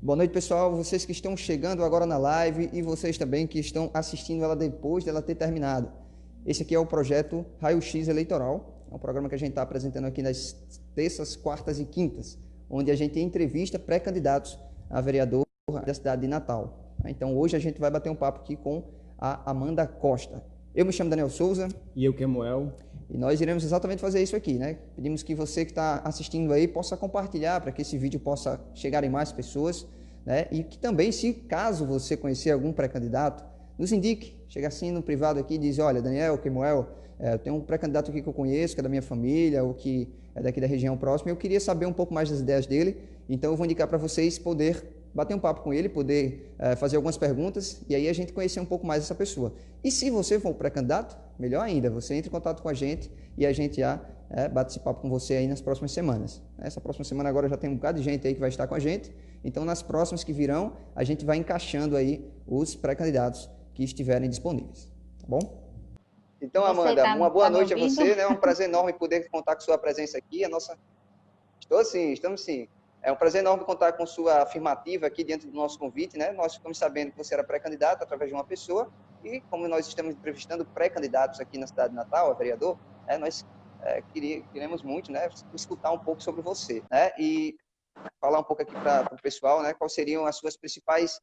Boa noite, pessoal. Vocês que estão chegando agora na live e vocês também que estão assistindo ela depois dela ter terminado. Esse aqui é o projeto Raio X Eleitoral. É um programa que a gente está apresentando aqui nas terças, quartas e quintas, onde a gente entrevista pré-candidatos a vereador da cidade de Natal. Então, hoje a gente vai bater um papo aqui com a Amanda Costa. Eu me chamo Daniel Souza. E eu, Kemuel. E nós iremos exatamente fazer isso aqui, né? Pedimos que você que está assistindo aí possa compartilhar para que esse vídeo possa chegar em mais pessoas, né? E que também, se caso você conhecer algum pré-candidato, nos indique. Chega assim no privado aqui e diz, olha, Daniel, Kemuel, eu tenho um pré-candidato aqui que eu conheço, que é da minha família, ou que é daqui da região próxima, eu queria saber um pouco mais das ideias dele, então eu vou indicar para vocês poder bater um papo com ele, poder fazer algumas perguntas e aí a gente conhecer um pouco mais essa pessoa. E se você for um pré-candidato, melhor ainda, você entra em contato com a gente e a gente já bate esse papo com você aí nas próximas semanas. Essa próxima semana agora já tem um bocado de gente aí que vai estar com a gente, então nas próximas que virão, a gente vai encaixando aí os pré-candidatos que estiverem disponíveis, tá bom? Então, Amanda, uma boa noite a você, né? É um prazer enorme poder contar com sua presença aqui, estamos sim. É um prazer enorme contar com sua afirmativa aqui diante do nosso convite, né? Nós ficamos sabendo que você era pré-candidato através de uma pessoa e como nós estamos entrevistando pré-candidatos aqui na cidade de Natal, a vereador, nós queremos muito, né, escutar um pouco sobre você, né? E falar um pouco aqui para o pessoal, né, quais seriam as suas principais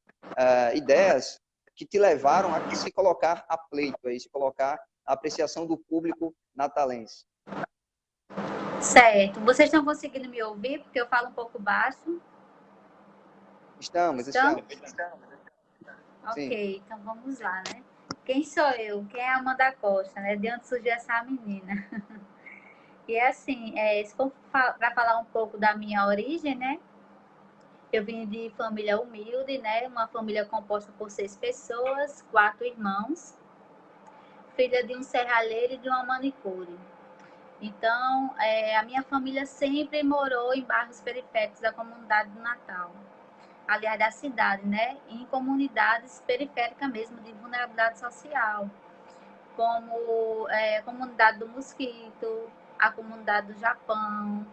ideias que te levaram a se colocar a pleito, aí, se colocar a apreciação do público natalense. Certo. Vocês estão conseguindo me ouvir? Porque eu falo um pouco baixo. Estamos. Ok, então vamos lá, né? Quem sou eu? Quem é a Amanda Costa, né? De onde surgiu essa menina? E assim, se for para falar um pouco da minha origem, né? Eu vim de família humilde, né? Uma família composta por 6 pessoas, 4 irmãos, filha de um serralheiro e de uma manicure. Então, a minha família sempre morou em bairros periféricos da comunidade do Natal. Aliás, da cidade, né? Em comunidades periféricas mesmo, de vulnerabilidade social. Como a comunidade do Mosquito, a comunidade do Japão,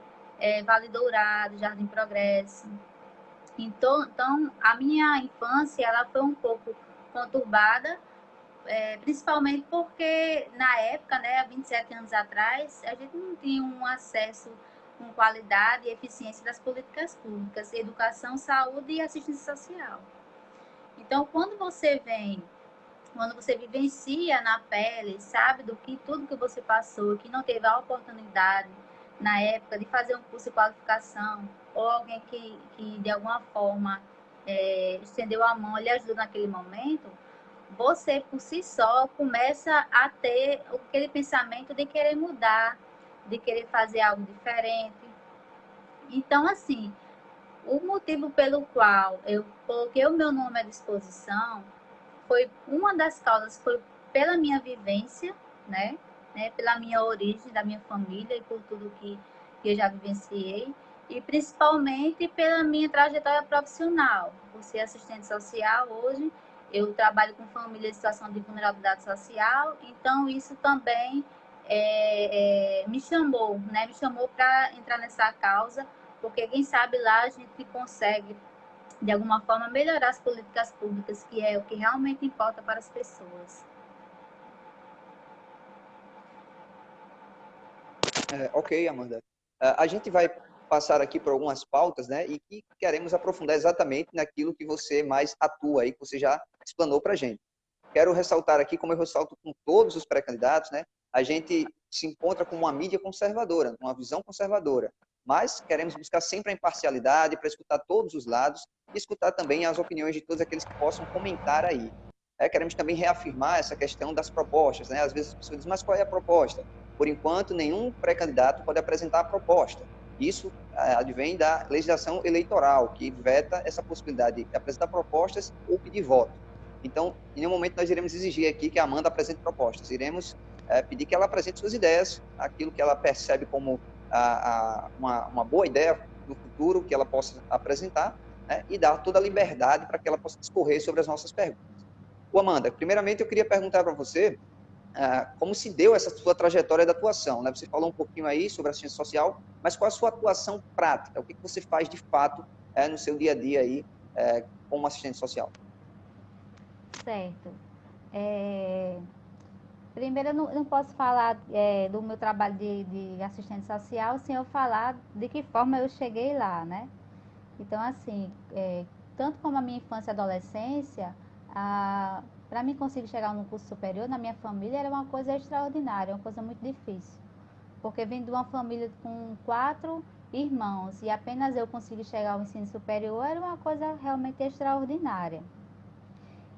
Vale Dourado, Jardim Progresso. Então, a minha infância ela foi um pouco conturbada, principalmente porque na época, né, há 27 anos atrás, a gente não tinha um acesso com qualidade e eficiência das políticas públicas, educação, saúde e assistência social. Então, quando você vivencia na pele, sabe do que tudo que você passou, que não teve a oportunidade na época de fazer um curso de qualificação, ou alguém que de alguma forma estendeu a mão e lhe ajudou naquele momento, você, por si só, começa a ter aquele pensamento de querer mudar, de querer fazer algo diferente. Então, assim, o motivo pelo qual eu coloquei o meu nome à disposição foi uma das causas, foi pela minha vivência, né? Pela minha origem, da minha família e por tudo que eu já vivenciei. E principalmente pela minha trajetória profissional. Por ser assistente social hoje, eu trabalho com família em situação de vulnerabilidade social, então isso também me chamou, né? Me chamou para entrar nessa causa, porque quem sabe lá a gente consegue, de alguma forma, melhorar as políticas públicas, que é o que realmente importa para as pessoas. Ok, Amanda. A gente vai passar aqui por algumas pautas, né, e que queremos aprofundar exatamente naquilo que você mais atua aí, que você já explanou para a gente. Quero ressaltar aqui, como eu ressalto com todos os pré-candidatos, né, a gente se encontra com uma mídia conservadora, uma visão conservadora, mas queremos buscar sempre a imparcialidade para escutar todos os lados e escutar também as opiniões de todos aqueles que possam comentar aí. Queremos também reafirmar essa questão das propostas, né? Às vezes as pessoas dizem, mas qual é a proposta? Por enquanto, nenhum pré-candidato pode apresentar a proposta. Isso advém da legislação eleitoral, que veta essa possibilidade de apresentar propostas ou pedir voto. Então, em nenhum momento nós iremos exigir aqui que a Amanda apresente propostas. Iremos pedir que ela apresente suas ideias, aquilo que ela percebe como uma boa ideia no futuro, que ela possa apresentar, né, e dar toda a liberdade para que ela possa discorrer sobre as nossas perguntas. Amanda, primeiramente eu queria perguntar para você como se deu essa sua trajetória de atuação, né? Você falou um pouquinho aí sobre a assistência social, mas qual a sua atuação prática? O que você faz de fato no seu dia a dia aí como assistente social? Certo. Primeiro, eu não posso falar do meu trabalho de assistente social sem eu falar de que forma eu cheguei lá, né? Então, assim, tanto como a minha infância e adolescência, para mim conseguir chegar no curso superior, na minha família, era uma coisa extraordinária, uma coisa muito difícil. Porque vim de uma família com 4 irmãos e apenas eu consegui chegar ao ensino superior, era uma coisa realmente extraordinária.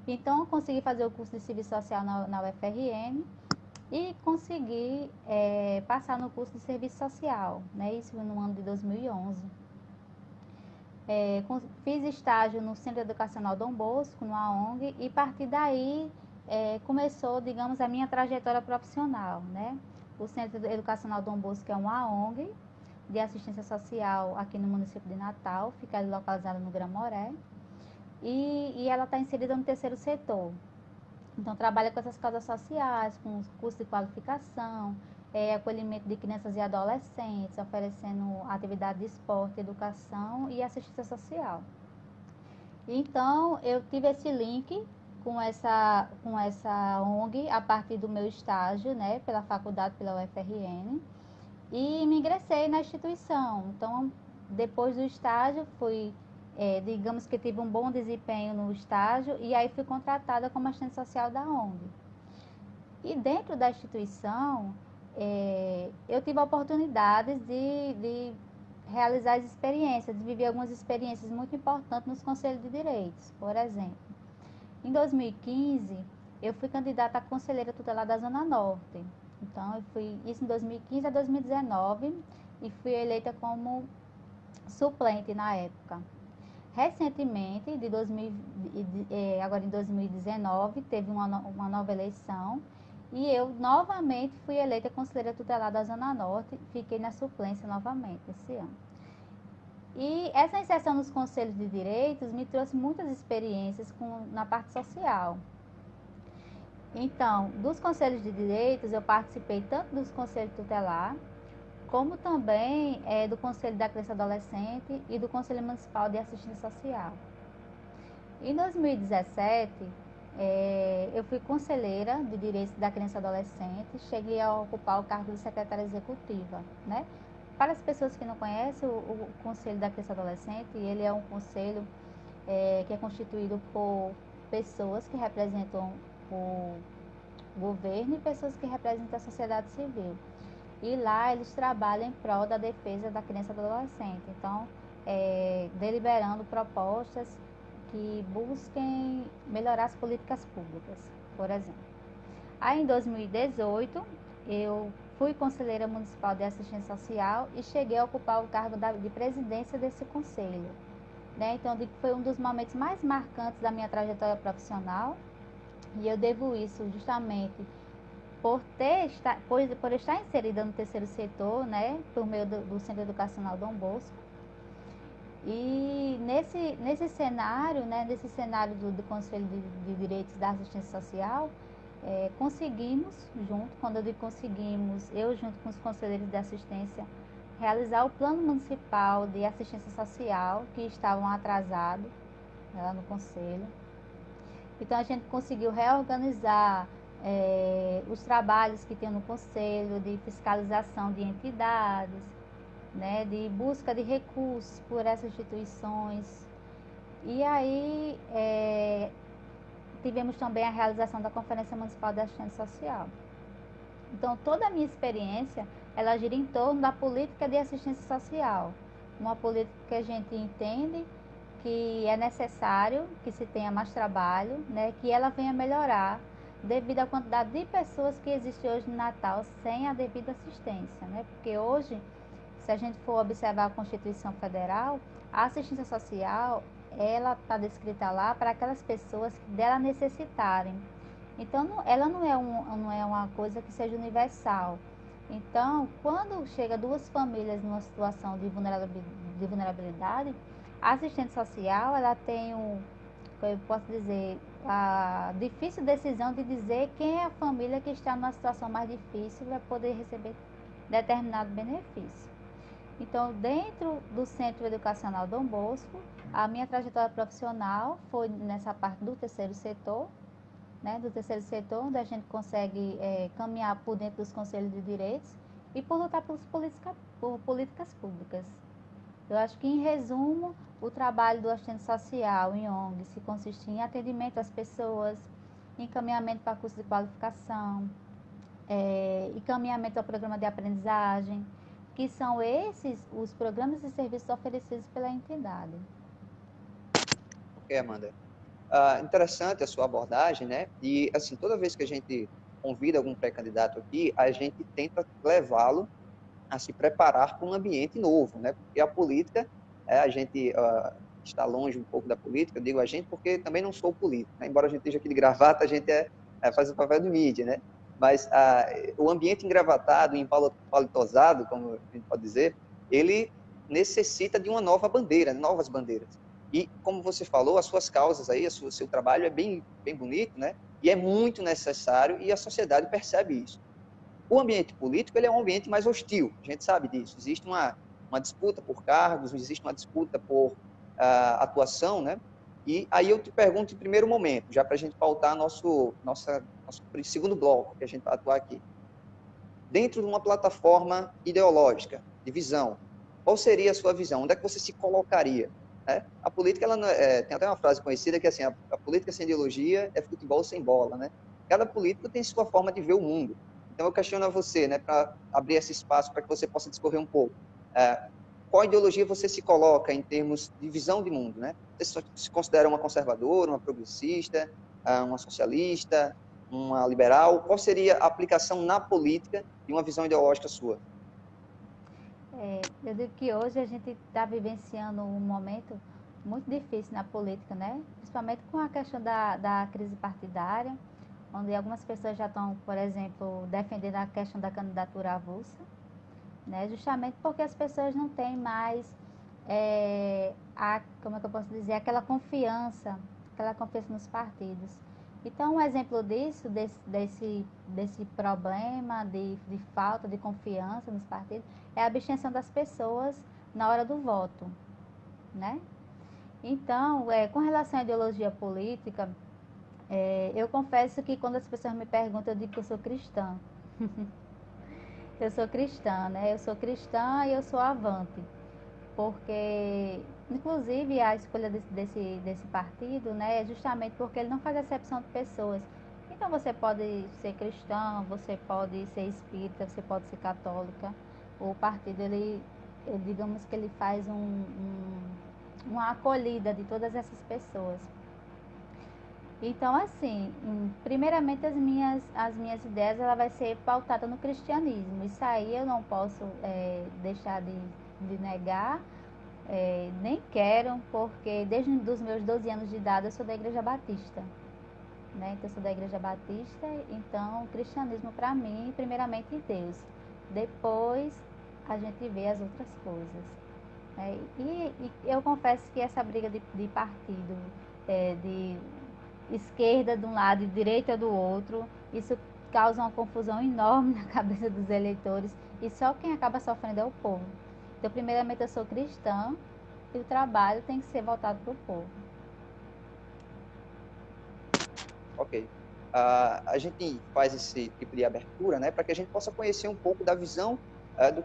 Então, eu consegui fazer o curso de serviço social na UFRN e consegui passar no curso de serviço social, né? Isso no ano de 2011. Fiz estágio no Centro Educacional Dom Bosco, numa ONG, e a partir daí começou, digamos, a minha trajetória profissional, né? O Centro Educacional Dom Bosco é uma ONG de assistência social aqui no município de Natal, fica localizada no Gramoré, e ela está inserida no terceiro setor. Então, trabalha com essas causas sociais, com os cursos de qualificação, acolhimento de crianças e adolescentes, oferecendo atividade de esporte, educação e assistência social. Então, eu tive esse link com essa ONG a partir do meu estágio, né, pela faculdade, pela UFRN, e me ingressei na instituição. Então, depois do estágio, digamos que tive um bom desempenho no estágio e aí fui contratada como assistente social da ONG. E dentro da instituição, eu tive oportunidades de realizar as experiências, de viver algumas experiências muito importantes nos conselhos de direitos. Por exemplo, em 2015, eu fui candidata a conselheira tutelar da Zona Norte. Então, eu fui isso em 2015 a 2019 e fui eleita como suplente na época. Recentemente, agora em 2019, teve uma nova eleição e eu novamente fui eleita conselheira tutelar da Zona Norte, fiquei na suplência novamente esse ano. E essa inserção nos conselhos de direitos me trouxe muitas experiências na parte social. Então, dos conselhos de direitos, eu participei tanto dos conselhos tutelar, como também do Conselho da Criança e Adolescente e do Conselho Municipal de Assistência Social. Em 2017, eu fui conselheira de Direitos da Criança e Adolescente, cheguei a ocupar o cargo de secretária executiva, né? Para as pessoas que não conhecem, o Conselho da Criança e Adolescente, ele é um conselho que é constituído por pessoas que representam o governo e pessoas que representam a sociedade civil. E lá eles trabalham em prol da defesa da criança e do adolescente. Então, deliberando propostas que busquem melhorar as políticas públicas, por exemplo. Aí, em 2018, eu fui conselheira municipal de assistência social e cheguei a ocupar o cargo de presidência desse conselho. Né? Então, foi um dos momentos mais marcantes da minha trajetória profissional e eu devo isso justamente por estar inserida no terceiro setor, né, por meio do Centro Educacional Dom Bosco. E nesse cenário, né, do Conselho de Direitos da Assistência Social, conseguimos, quando eu digo conseguimos, eu junto com os conselheiros de assistência, realizar o plano municipal de assistência social que estavam atrasados lá no conselho. Então a gente conseguiu reorganizar os trabalhos que tem no conselho de fiscalização de entidades, né, de busca de recursos por essas instituições. E aí tivemos também a realização da Conferência Municipal de Assistência Social. Então toda a minha experiência, ela gira em torno da política de assistência social, uma política que a gente entende que é necessário que se tenha mais trabalho, né, que ela venha melhorar devido à quantidade de pessoas que existe hoje no Natal sem a devida assistência, né? Porque hoje, se a gente for observar a Constituição Federal, a assistência social, ela está descrita lá para aquelas pessoas que dela necessitarem. Então, ela não é uma coisa que seja universal. Então, quando chega duas famílias numa situação de vulnerabilidade, a assistente social, ela tem eu posso dizer, a difícil decisão de dizer quem é a família que está numa situação mais difícil para poder receber determinado benefício. Então, dentro do Centro Educacional Dom Bosco, a minha trajetória profissional foi nessa parte do terceiro setor, né, do terceiro setor, onde a gente consegue caminhar por dentro dos conselhos de direitos e por lutar por políticas públicas. Eu acho que, em resumo, o trabalho do assistente social em ONG se consiste em atendimento às pessoas, encaminhamento para curso de qualificação, encaminhamento ao programa de aprendizagem, que são esses os programas e serviços oferecidos pela entidade. Ok, Amanda. Interessante a sua abordagem, né? E, assim, toda vez que a gente convida algum pré-candidato aqui, a gente tenta levá-lo a se preparar para um ambiente novo, né? Porque a política, a gente está longe um pouco da política, eu digo a gente porque também não sou político, né? Embora a gente esteja aqui de gravata, a gente faz o papel de mídia, né? Mas o ambiente engravatado, empalitosado, como a gente pode dizer, ele necessita de uma nova bandeira, novas bandeiras. E, como você falou, as suas causas aí, o seu trabalho é bem, bem bonito, né? E é muito necessário e a sociedade percebe isso. O ambiente político ele é um ambiente mais hostil, a gente sabe disso. Existe uma disputa por cargos, existe uma disputa por atuação, né? E aí eu te pergunto em primeiro momento, já para a gente pautar nosso segundo bloco que a gente vai atuar aqui. Dentro de uma plataforma ideológica, de visão, qual seria a sua visão? Onde é que você se colocaria? A política, ela tem até uma frase conhecida que é assim, a política sem ideologia é futebol sem bola, né? Cada político tem sua forma de ver o mundo. Então eu questiono a você, né, para abrir esse espaço para que você possa discorrer um pouco. Qual ideologia você se coloca em termos de visão de mundo, né? Você se considera uma conservadora, uma progressista, uma socialista, uma liberal? Qual seria a aplicação na política de uma visão ideológica sua? Eu digo que hoje a gente está vivenciando um momento muito difícil na política, né? Principalmente com a questão da crise partidária, onde algumas pessoas já estão, por exemplo, defendendo a questão da candidatura avulsa, né? Justamente porque as pessoas não têm mais como é que eu posso dizer, aquela confiança nos partidos. Então, um exemplo disso, desse problema de falta de confiança nos partidos, é a abstenção das pessoas na hora do voto, né? Então, com relação à ideologia política, eu confesso que quando as pessoas me perguntam, eu digo que eu sou cristã. Eu sou cristã, né? Eu sou cristã e eu sou avante. Porque, inclusive, a escolha desse partido, né, é justamente porque ele não faz acepção de pessoas. Então, você pode ser cristão, você pode ser espírita, você pode ser católica. O partido, digamos que ele faz uma acolhida de todas essas pessoas. Então, assim, primeiramente as minhas ideias ela vai ser pautada no cristianismo. Isso aí eu não posso deixar de negar, nem quero, porque desde os meus 12 anos de idade eu sou da Igreja Batista. Né? Então, eu sou da Igreja Batista, então o cristianismo para mim, primeiramente Deus. Depois a gente vê as outras coisas. Né? E eu confesso que essa briga de partido, de esquerda de um lado e direita do outro, isso causa uma confusão enorme na cabeça dos eleitores e só quem acaba sofrendo é o povo. Então, primeiramente, eu sou cristã e o trabalho tem que ser voltado para o povo. Ok. A gente faz esse tipo de abertura, né, para que a gente possa conhecer um pouco da visão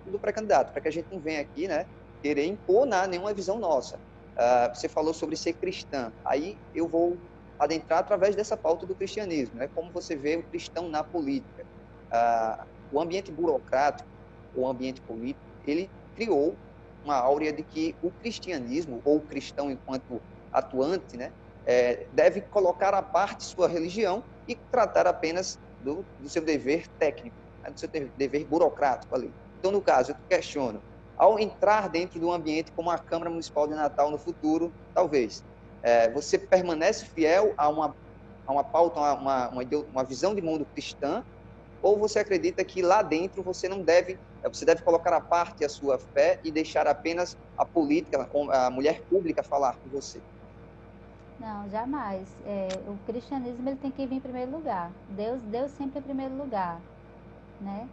do pré-candidato, para que a gente não venha aqui, né, querer impor nenhuma visão nossa. Você falou sobre ser cristã, aí eu vou adentrar através dessa pauta do cristianismo, né, como você vê o cristão na política. O ambiente burocrático, o ambiente político, ele criou uma áurea de que o cristianismo, ou o cristão enquanto atuante, né, deve colocar à parte sua religião e tratar apenas do seu dever técnico, né, do seu dever burocrático ali. Então, no caso, eu te questiono, ao entrar dentro de um ambiente como a Câmara Municipal de Natal no futuro, talvez, você permanece fiel a uma pauta, uma visão de mundo cristã, ou você acredita que lá dentro você deve colocar à parte a sua fé e deixar apenas a política, a mulher pública falar por você? Não, jamais. O cristianismo ele tem que vir em primeiro lugar. Deus sempre em primeiro lugar, né?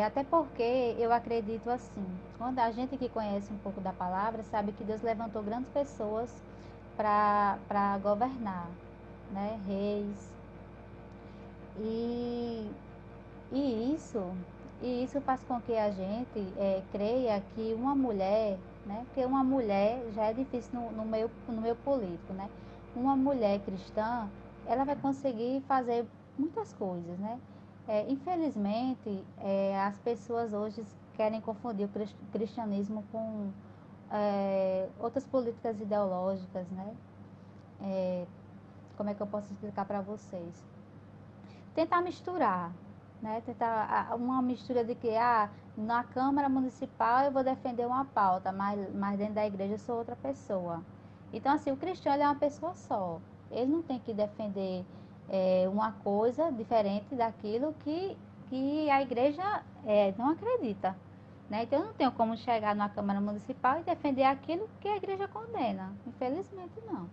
Até porque eu acredito assim, quando a gente que conhece um pouco da palavra sabe que Deus levantou grandes pessoas para governar, né? Reis. E, e isso e isso faz com que a gente creia que uma mulher, né? Porque uma mulher já é difícil no meio político, né? Uma mulher cristã, ela vai conseguir fazer muitas coisas, né? Infelizmente, as pessoas hoje querem confundir o cristianismo com outras políticas ideológicas, né? Como é que eu posso explicar para vocês? Tentar misturar, né? Tentar uma mistura de que na Câmara Municipal eu vou defender uma pauta, mas dentro da igreja eu sou outra pessoa. Então, assim, o cristão ele é uma pessoa só. Ele não tem que defender uma coisa diferente daquilo que a igreja não acredita. Né? Então, eu não tenho como chegar na Câmara Municipal e defender aquilo que a igreja condena. Infelizmente, não.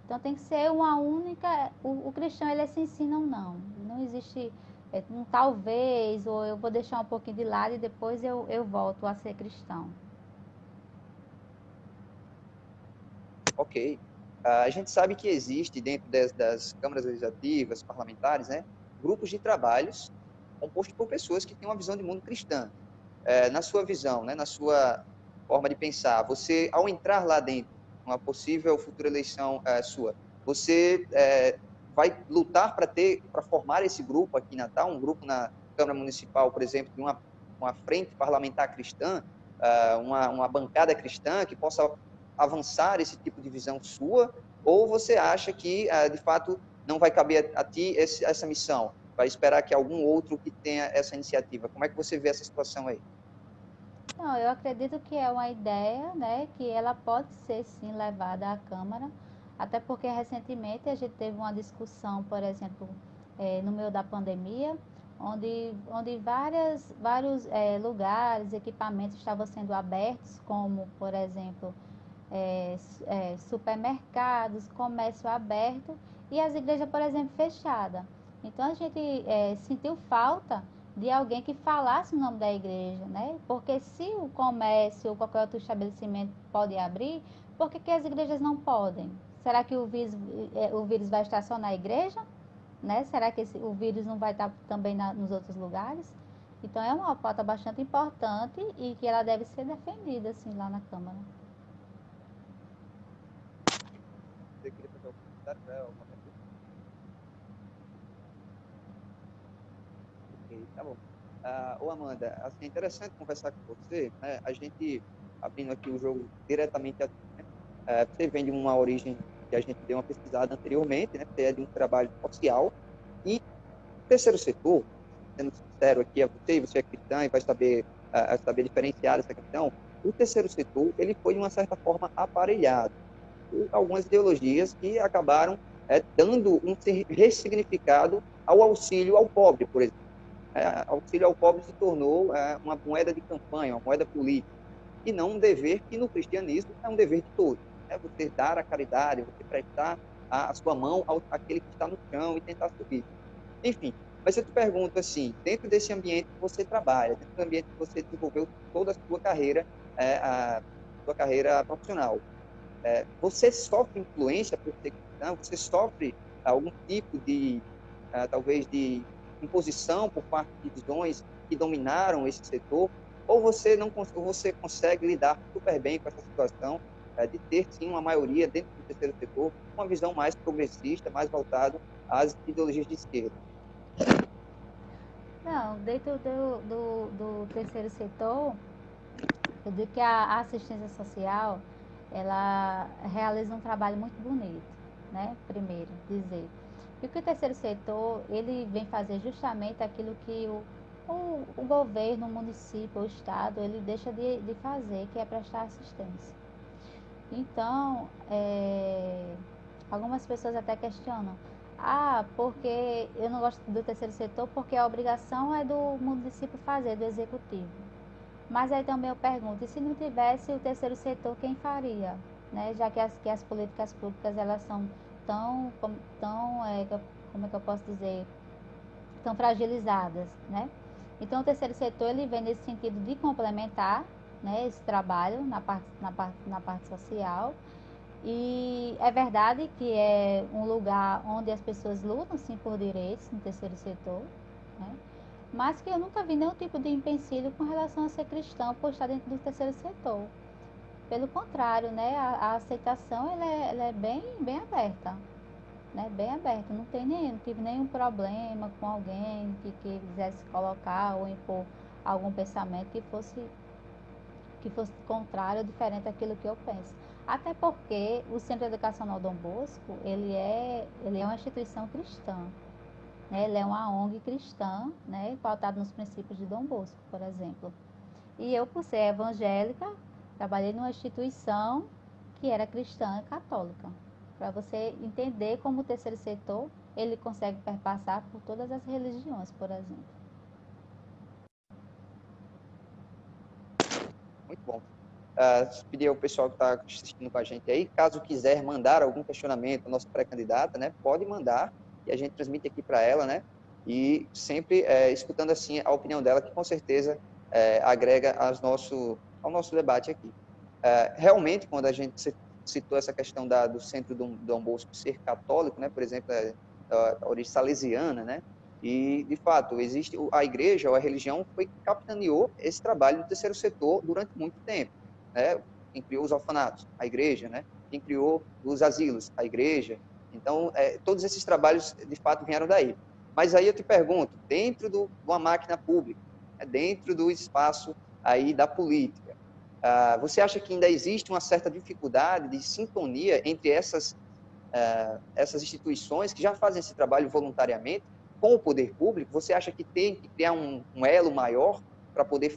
Então tem que ser uma única. O cristão ele se ensina ou não. Não existe um talvez, ou eu vou deixar um pouquinho de lado e depois eu volto a ser cristão. Ok. A gente sabe que existe dentro das câmaras legislativas, parlamentares, né, grupos de trabalhos compostos por pessoas que têm uma visão de mundo cristã. Na sua visão, né, na sua forma de pensar, você, ao entrar lá dentro, uma possível futura eleição sua, você vai lutar para formar esse grupo aqui em Natal, um grupo na Câmara Municipal, por exemplo, de uma frente parlamentar cristã, uma bancada cristã que possa avançar esse tipo de visão sua, ou você acha que, de fato, não vai caber a ti essa missão? Vai esperar que algum outro que tenha essa iniciativa? Como é que você vê essa situação aí? Não, eu acredito que é uma ideia, né, que ela pode ser sim levada à Câmara, até porque recentemente a gente teve uma discussão, por exemplo, no meio da pandemia, onde vários lugares, equipamentos estavam sendo abertos, como, por exemplo, supermercados, comércio aberto e as igrejas, por exemplo, fechadas. Então a gente sentiu falta de alguém que falasse o nome da igreja, né? Porque se o comércio ou qualquer outro estabelecimento pode abrir, por que as igrejas não podem? Será que o vírus vai estar só na igreja? Né? Será que o vírus não vai estar também nos outros lugares? Então é uma pauta bastante importante e que ela deve ser defendida assim lá na Câmara. Você queria fazer algum comentário para alguma pergunta? Ok, tá bom. Ô Amanda, assim, é interessante conversar com você, né? A gente, abrindo aqui o jogo diretamente a ti, né? Você vem de uma origem que a gente deu uma pesquisada anteriormente, né? Você é de um trabalho social e o terceiro setor, sendo sincero aqui a você, e você é cristã e vai saber diferenciar essa questão, o terceiro setor, ele foi de uma certa forma aparelhado por algumas ideologias que acabaram dando um ressignificado ao auxílio ao pobre, por exemplo. Auxílio ao pobre se tornou uma moeda de campanha, uma moeda política, e não um dever que no cristianismo é um dever de todos. Você dar a caridade, você prestar a sua mão àquele que está no chão e tentar subir. Enfim, mas eu te pergunto assim, dentro desse ambiente que você trabalha, dentro do ambiente que você desenvolveu toda a a sua carreira profissional, você sofre influência por ser cristão? Você sofre algum tipo de, talvez, de imposição por parte de visões que dominaram esse setor? Ou você não ou você consegue lidar super bem com essa situação de ter, sim, uma maioria dentro do terceiro setor, uma visão mais progressista, mais voltada às ideologias de esquerda? Não, dentro do terceiro setor, eu digo que a assistência social, ela realiza um trabalho muito bonito, né? Primeiro, dizer. E que o terceiro setor, ele vem fazer justamente aquilo que o governo, o município, o estado, ele deixa de fazer, que é prestar assistência. Então, algumas pessoas até questionam, porque eu não gosto do terceiro setor, porque a obrigação é do município fazer, do executivo. Mas aí também eu pergunto, e se não tivesse o terceiro setor, quem faria? Né? Já que as políticas públicas, elas são tão como é que eu posso dizer, tão fragilizadas, né? Então, o terceiro setor, ele vem nesse sentido de complementar, né, esse trabalho na parte social. E é verdade que é um lugar onde as pessoas lutam, sim, por direitos no terceiro setor, né? Mas que eu nunca vi nenhum tipo de empecilho com relação a ser cristão por estar dentro do terceiro setor. Pelo contrário, né, a aceitação ela é bem aberta, né, bem aberta. Não tive nenhum problema com alguém que quisesse colocar ou impor algum pensamento que fosse contrário ou diferente daquilo que eu penso. Até porque o Centro Educacional Dom Bosco, ele é uma instituição cristã, né? Ele é uma ONG cristã, né, pautada nos princípios de Dom Bosco, por exemplo. E eu, por ser evangélica, trabalhei numa instituição que era cristã e católica. Para você entender como o terceiro setor, ele consegue perpassar por todas as religiões, por exemplo. Muito bom. Pedir ao pessoal que está assistindo com a gente aí, caso quiser mandar algum questionamento à nossa pré-candidata, né, pode mandar e a gente transmite aqui para ela, né, e sempre escutando assim a opinião dela, que com certeza agrega ao nosso debate aqui. Realmente, quando a gente citou essa questão do centro do Dom Bosco ser católico, né, por exemplo, da origem salesiana, né, e, de fato, existe a igreja ou a religião foi que capitaneou esse trabalho do terceiro setor durante muito tempo, né? Quem criou os orfanatos? A igreja, né? Quem criou os asilos? A igreja. Então, todos esses trabalhos, de fato, vieram daí. Mas aí eu te pergunto, dentro de uma máquina pública, dentro do espaço aí da política, você acha que ainda existe uma certa dificuldade de sintonia entre essas instituições que já fazem esse trabalho voluntariamente com o poder público? Você acha que tem que criar um elo maior para poder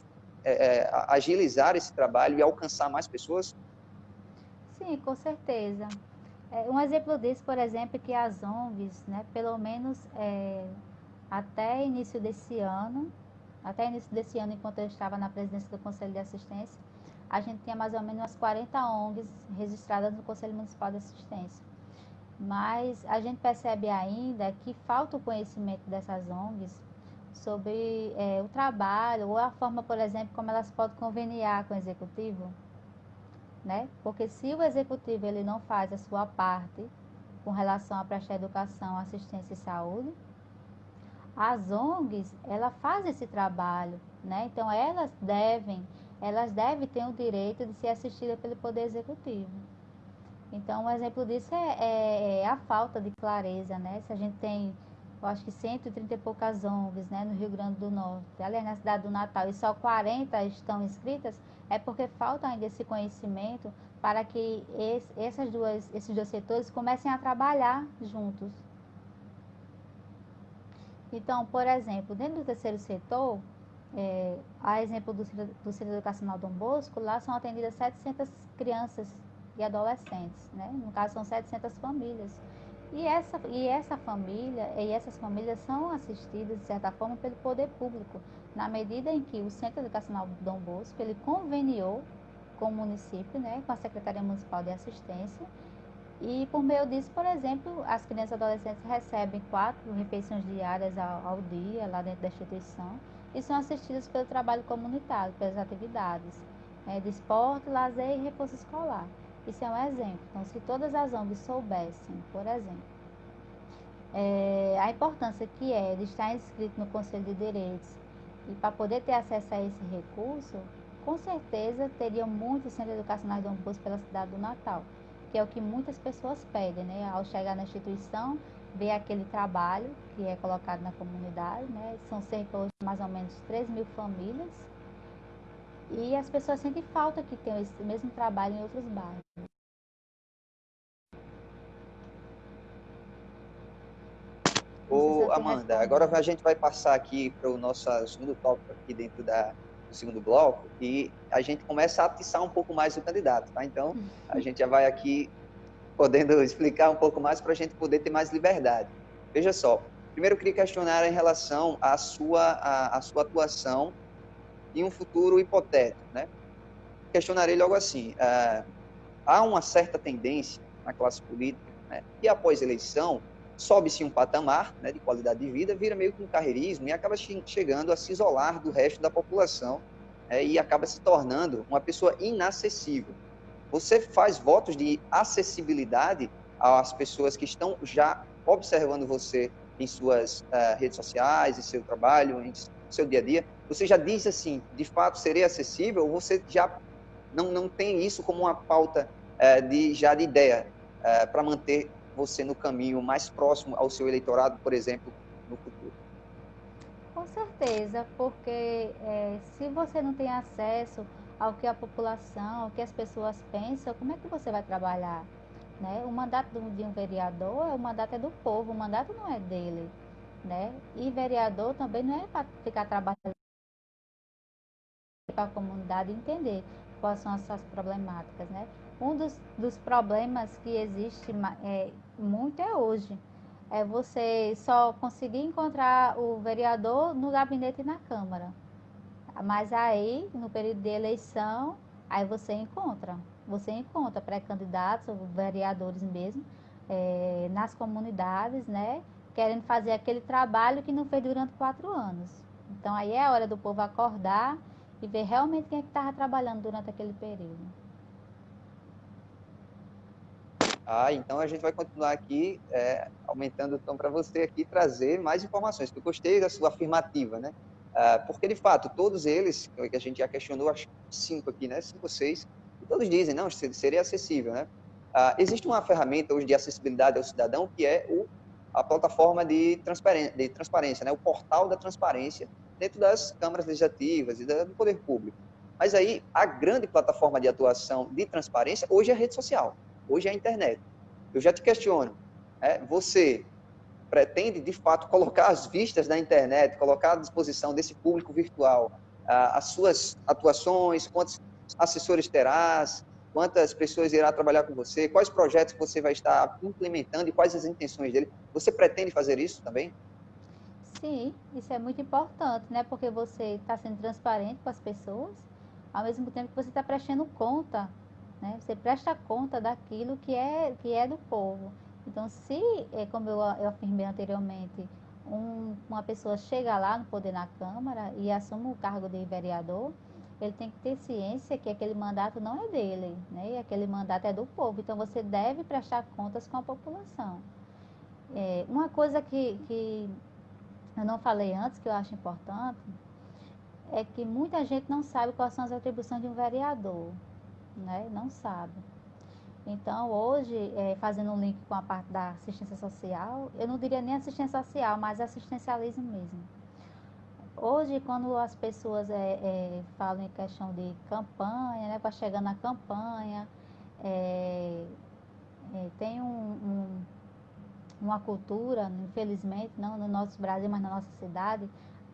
agilizar esse trabalho e alcançar mais pessoas? Sim, com certeza. Um exemplo disso, por exemplo, é que as ONGs, né, pelo menos até início desse ano, enquanto eu estava na presidência do Conselho de Assistência, a gente tinha mais ou menos umas 40 ONGs registradas no Conselho Municipal de Assistência. Mas a gente percebe ainda que falta o conhecimento dessas ONGs sobre o trabalho ou a forma, por exemplo, como elas podem conveniar com o executivo, né? Porque se o executivo ele não faz a sua parte com relação a prestar educação, assistência e saúde, as ONGs, ela faz esse trabalho, né? Então elas devem ter o direito de ser assistidas pelo Poder Executivo. Então, um exemplo disso é a falta de clareza, né? Se a gente tem, eu acho que 130 e poucas ONGs, né, no Rio Grande do Norte, aliás, na cidade do Natal, e só 40 estão inscritas, é porque falta ainda esse conhecimento para que esses dois setores comecem a trabalhar juntos. Então, por exemplo, dentro do terceiro setor, a exemplo do Centro Educacional Dom Bosco, lá são atendidas 700 crianças e adolescentes, né? No caso, são 700 famílias. Essas famílias são assistidas, de certa forma, pelo poder público, na medida em que o Centro Educacional Dom Bosco, ele conveniou com o município, né, com a Secretaria Municipal de Assistência, e por meio disso, por exemplo, as crianças e adolescentes recebem 4 refeições diárias ao dia lá dentro da instituição e são assistidas pelo trabalho comunitário, pelas atividades de esporte, lazer e reforço escolar. Isso é um exemplo. Então, se todas as ONGs soubessem, por exemplo, a importância que é de estar inscrito no Conselho de Direitos e para poder ter acesso a esse recurso, com certeza teriam muitos centros educacionais Dom Bosco pela cidade do Natal, que é o que muitas pessoas pedem, né? Ao chegar na instituição, ver aquele trabalho que é colocado na comunidade, né? São cerca de mais ou menos 3.000 famílias e as pessoas sentem falta que tenham esse mesmo trabalho em outros bairros. Ô, Amanda, agora a gente vai passar aqui para o nosso segundo tópico aqui dentro do segundo bloco e a gente começa a atiçar um pouco mais o candidato, tá? Então, a gente já vai aqui podendo explicar um pouco mais para a gente poder ter mais liberdade. Veja só, primeiro eu queria questionar em relação à sua atuação em um futuro hipotético, né? Questionarei logo assim, há uma certa tendência na classe política, né, que após eleição sobe-se um patamar, né, de qualidade de vida, vira meio que um carreirismo e acaba chegando a se isolar do resto da população, e acaba se tornando uma pessoa inacessível. Você faz votos de acessibilidade às pessoas que estão já observando você em suas redes sociais, em seu trabalho, em seu dia a dia? Você já diz assim, de fato, serei acessível? Ou você já não tem isso como uma pauta de ideia para manter você no caminho mais próximo ao seu eleitorado, por exemplo, no futuro? Com certeza, porque se você não tem acesso ao que a população, ao que as pessoas pensam, como é que você vai trabalhar? Né? O mandato de um vereador, o mandato é do povo, o mandato não é dele. Né? E vereador também não é para ficar trabalhando para a comunidade entender quais são as suas problemáticas. Né? Um dos problemas que existe muito é hoje. É você só conseguir encontrar o vereador no gabinete e na Câmara. Mas aí, no período de eleição, aí você encontra pré-candidatos, ou vereadores mesmo, nas comunidades, né? Querendo fazer aquele trabalho que não fez durante 4 anos. Então aí é a hora do povo acordar e ver realmente quem é que estava trabalhando durante aquele período. Então a gente vai continuar aqui, aumentando o tom para você aqui trazer mais informações, eu gostei da sua afirmativa, né? Porque, de fato, todos eles, que a gente já questionou, acho 5 aqui, né? 5 ou 6, e todos dizem, não, seria acessível, né? Existe uma ferramenta hoje de acessibilidade ao cidadão que é a plataforma de transparência, né? O portal da transparência dentro das câmaras legislativas e do poder público. Mas aí, a grande plataforma de atuação de transparência hoje é a rede social. Hoje é a internet. Eu já te questiono, você pretende, de fato, colocar as vistas da internet, colocar à disposição desse público virtual as suas atuações, quantos assessores terás, quantas pessoas irá trabalhar com você, quais projetos você vai estar implementando e quais as intenções dele? Você pretende fazer isso também? Sim, isso é muito importante, né? Porque você está sendo transparente com as pessoas, ao mesmo tempo que você está prestando conta, né? Você presta conta daquilo que é do povo. Então, se, como eu afirmei anteriormente, uma pessoa chega lá no poder na Câmara e assume o cargo de vereador, ele tem que ter ciência que aquele mandato não é dele, né? E aquele mandato é do povo. Então, você deve prestar contas com a população. Uma coisa que eu não falei antes, que eu acho importante, é que muita gente não sabe quais são as atribuições de um vereador, né? Não sabe. Então, hoje, fazendo um link com a parte da assistência social, eu não diria nem assistência social, mas assistencialismo mesmo. Hoje, quando as pessoas falam em questão de campanha, né, para chegar na campanha, tem uma cultura, infelizmente, não no nosso Brasil, mas na nossa cidade,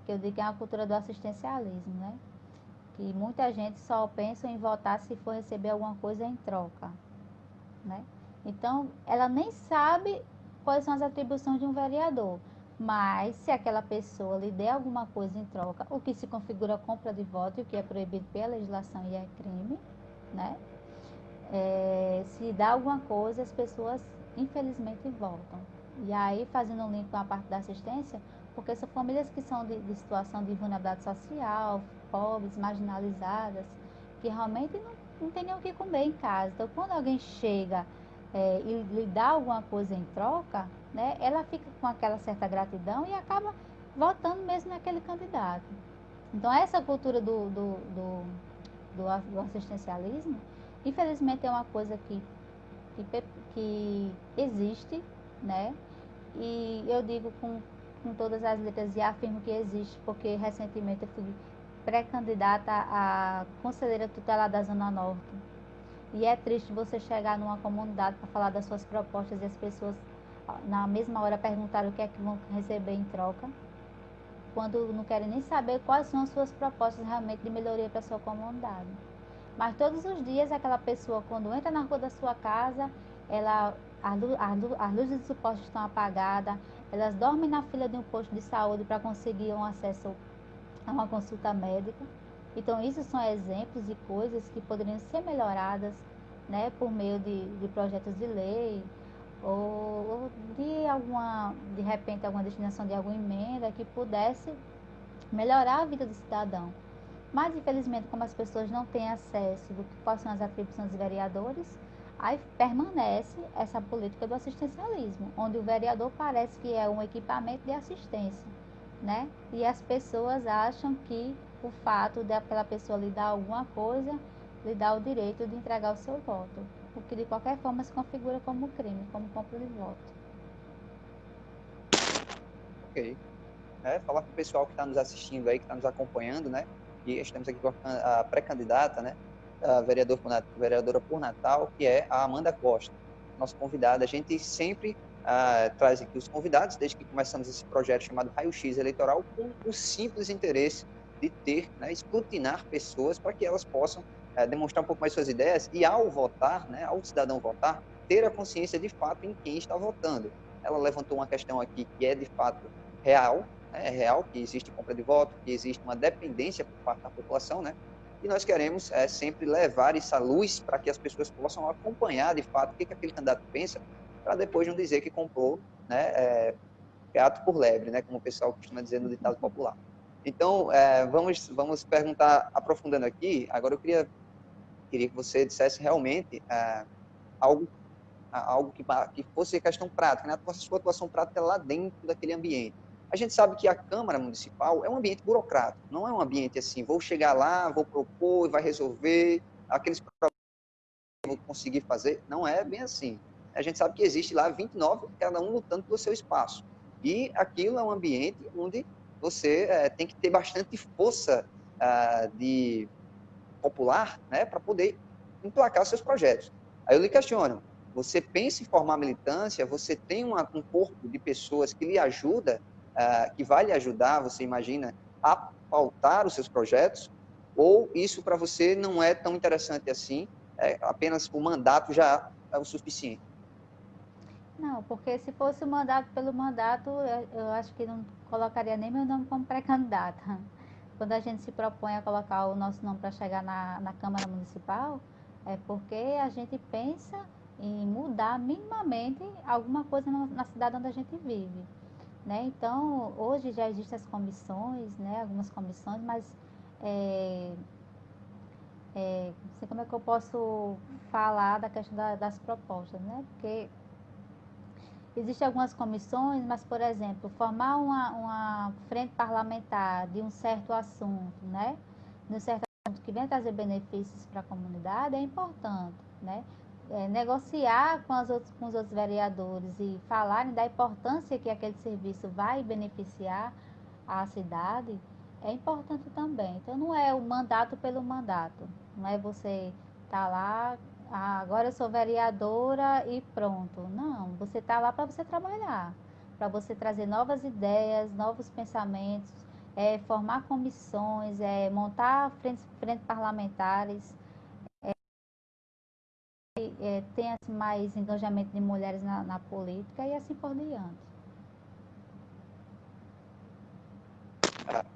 que eu digo que é uma cultura do assistencialismo, né? Que muita gente só pensa em votar se for receber alguma coisa em troca, né? Então, ela nem sabe quais são as atribuições de um vereador, mas se aquela pessoa lhe der alguma coisa em troca, o que se configura compra de voto, o que é proibido pela legislação e é crime, né? Se dá alguma coisa, as pessoas infelizmente votam. E aí, fazendo um link com a parte da assistência, porque são famílias que são de situação de vulnerabilidade social, pobres, marginalizadas, que realmente não tem nem o que comer em casa. Então, quando alguém chega e lhe dá alguma coisa em troca, né, ela fica com aquela certa gratidão e acaba votando mesmo naquele candidato. Então, essa cultura do assistencialismo, infelizmente é uma coisa que existe, né? E eu digo com todas as letras e afirmo que existe, porque recentemente eu fui pré-candidata a conselheira tutelar da Zona Norte. E é triste você chegar numa comunidade para falar das suas propostas e as pessoas na mesma hora perguntar o que é que vão receber em troca, quando não querem nem saber quais são as suas propostas realmente de melhoria para a sua comunidade. Mas todos os dias aquela pessoa, quando entra na rua da sua casa, as luzes do suporte estão apagadas, elas dormem na fila de um posto de saúde para conseguir um acesso a uma consulta médica. Então, isso são exemplos de coisas que poderiam ser melhoradas, né, por meio de projetos de lei ou de repente, alguma destinação de alguma emenda que pudesse melhorar a vida do cidadão. Mas, infelizmente, como as pessoas não têm acesso do que quais são as atribuições dos vereadores, aí permanece essa política do assistencialismo, onde o vereador parece que é um equipamento de assistência, né? E as pessoas acham que o fato daquela pessoa lhe dar alguma coisa lhe dá o direito de entregar o seu voto, o que de qualquer forma se configura como crime, como compra de voto. Ok. Falar com o pessoal que está nos assistindo aí, que está nos acompanhando, né? E estamos aqui com a pré-candidata, né? A vereadora por Natal, que é a Amanda Costa, nossa convidada. A gente sempre traz aqui os convidados, desde que começamos esse projeto chamado Raio X Eleitoral, com o simples interesse de ter, né, escrutinar pessoas para que elas possam demonstrar um pouco mais suas ideias e, ao votar, né, ao cidadão votar, ter a consciência de fato em quem está votando. Ela levantou uma questão aqui que é de fato real, né, é real que existe compra de voto, que existe uma dependência por parte da população, né? E nós queremos sempre levar essa luz para que as pessoas possam acompanhar de fato o que aquele candidato pensa, para depois não dizer que comprou, né, gato por lebre, né, como o pessoal costuma dizer no ditado popular. Então, vamos perguntar, aprofundando aqui, agora eu queria que você dissesse realmente algo, algo que fosse questão prática, né, a sua atuação prática lá dentro daquele ambiente. A gente sabe que a Câmara Municipal é um ambiente burocrático, não é um ambiente assim, vou chegar lá, vou propor e vai resolver, aqueles problemas que eu vou conseguir fazer, não é bem assim. A gente sabe que existe lá 29, cada um lutando pelo seu espaço. E aquilo é um ambiente onde você tem que ter bastante força de popular, né, para poder emplacar seus projetos. Aí eu lhe questiono, você pensa em formar militância, você tem um corpo de pessoas que lhe ajuda, que vai lhe ajudar, você imagina, a pautar os seus projetos, ou isso para você não é tão interessante assim, apenas o mandato já é o suficiente? Não, porque se fosse o mandato pelo mandato, eu acho que não colocaria nem meu nome como pré-candidata. Quando a gente se propõe a colocar o nosso nome para chegar na Câmara Municipal, é porque a gente pensa em mudar minimamente alguma coisa na cidade onde a gente vive, né? Então, hoje já existem as comissões, né? Algumas comissões, mas não sei como é que eu posso falar da questão das propostas, né? Porque existem algumas comissões, mas, por exemplo, formar uma frente parlamentar de um certo assunto, né? De um certo assunto que venha trazer benefícios para a comunidade é importante, né? Negociar com os outros vereadores e falarem da importância que aquele serviço vai beneficiar a cidade é importante também. Então, não é o mandato pelo mandato, não é você estar lá agora eu sou vereadora e pronto. Não, você está lá para você trabalhar, para você trazer novas ideias, novos pensamentos, formar comissões, montar frentes parlamentares, ter mais engajamento de mulheres na política e assim por diante.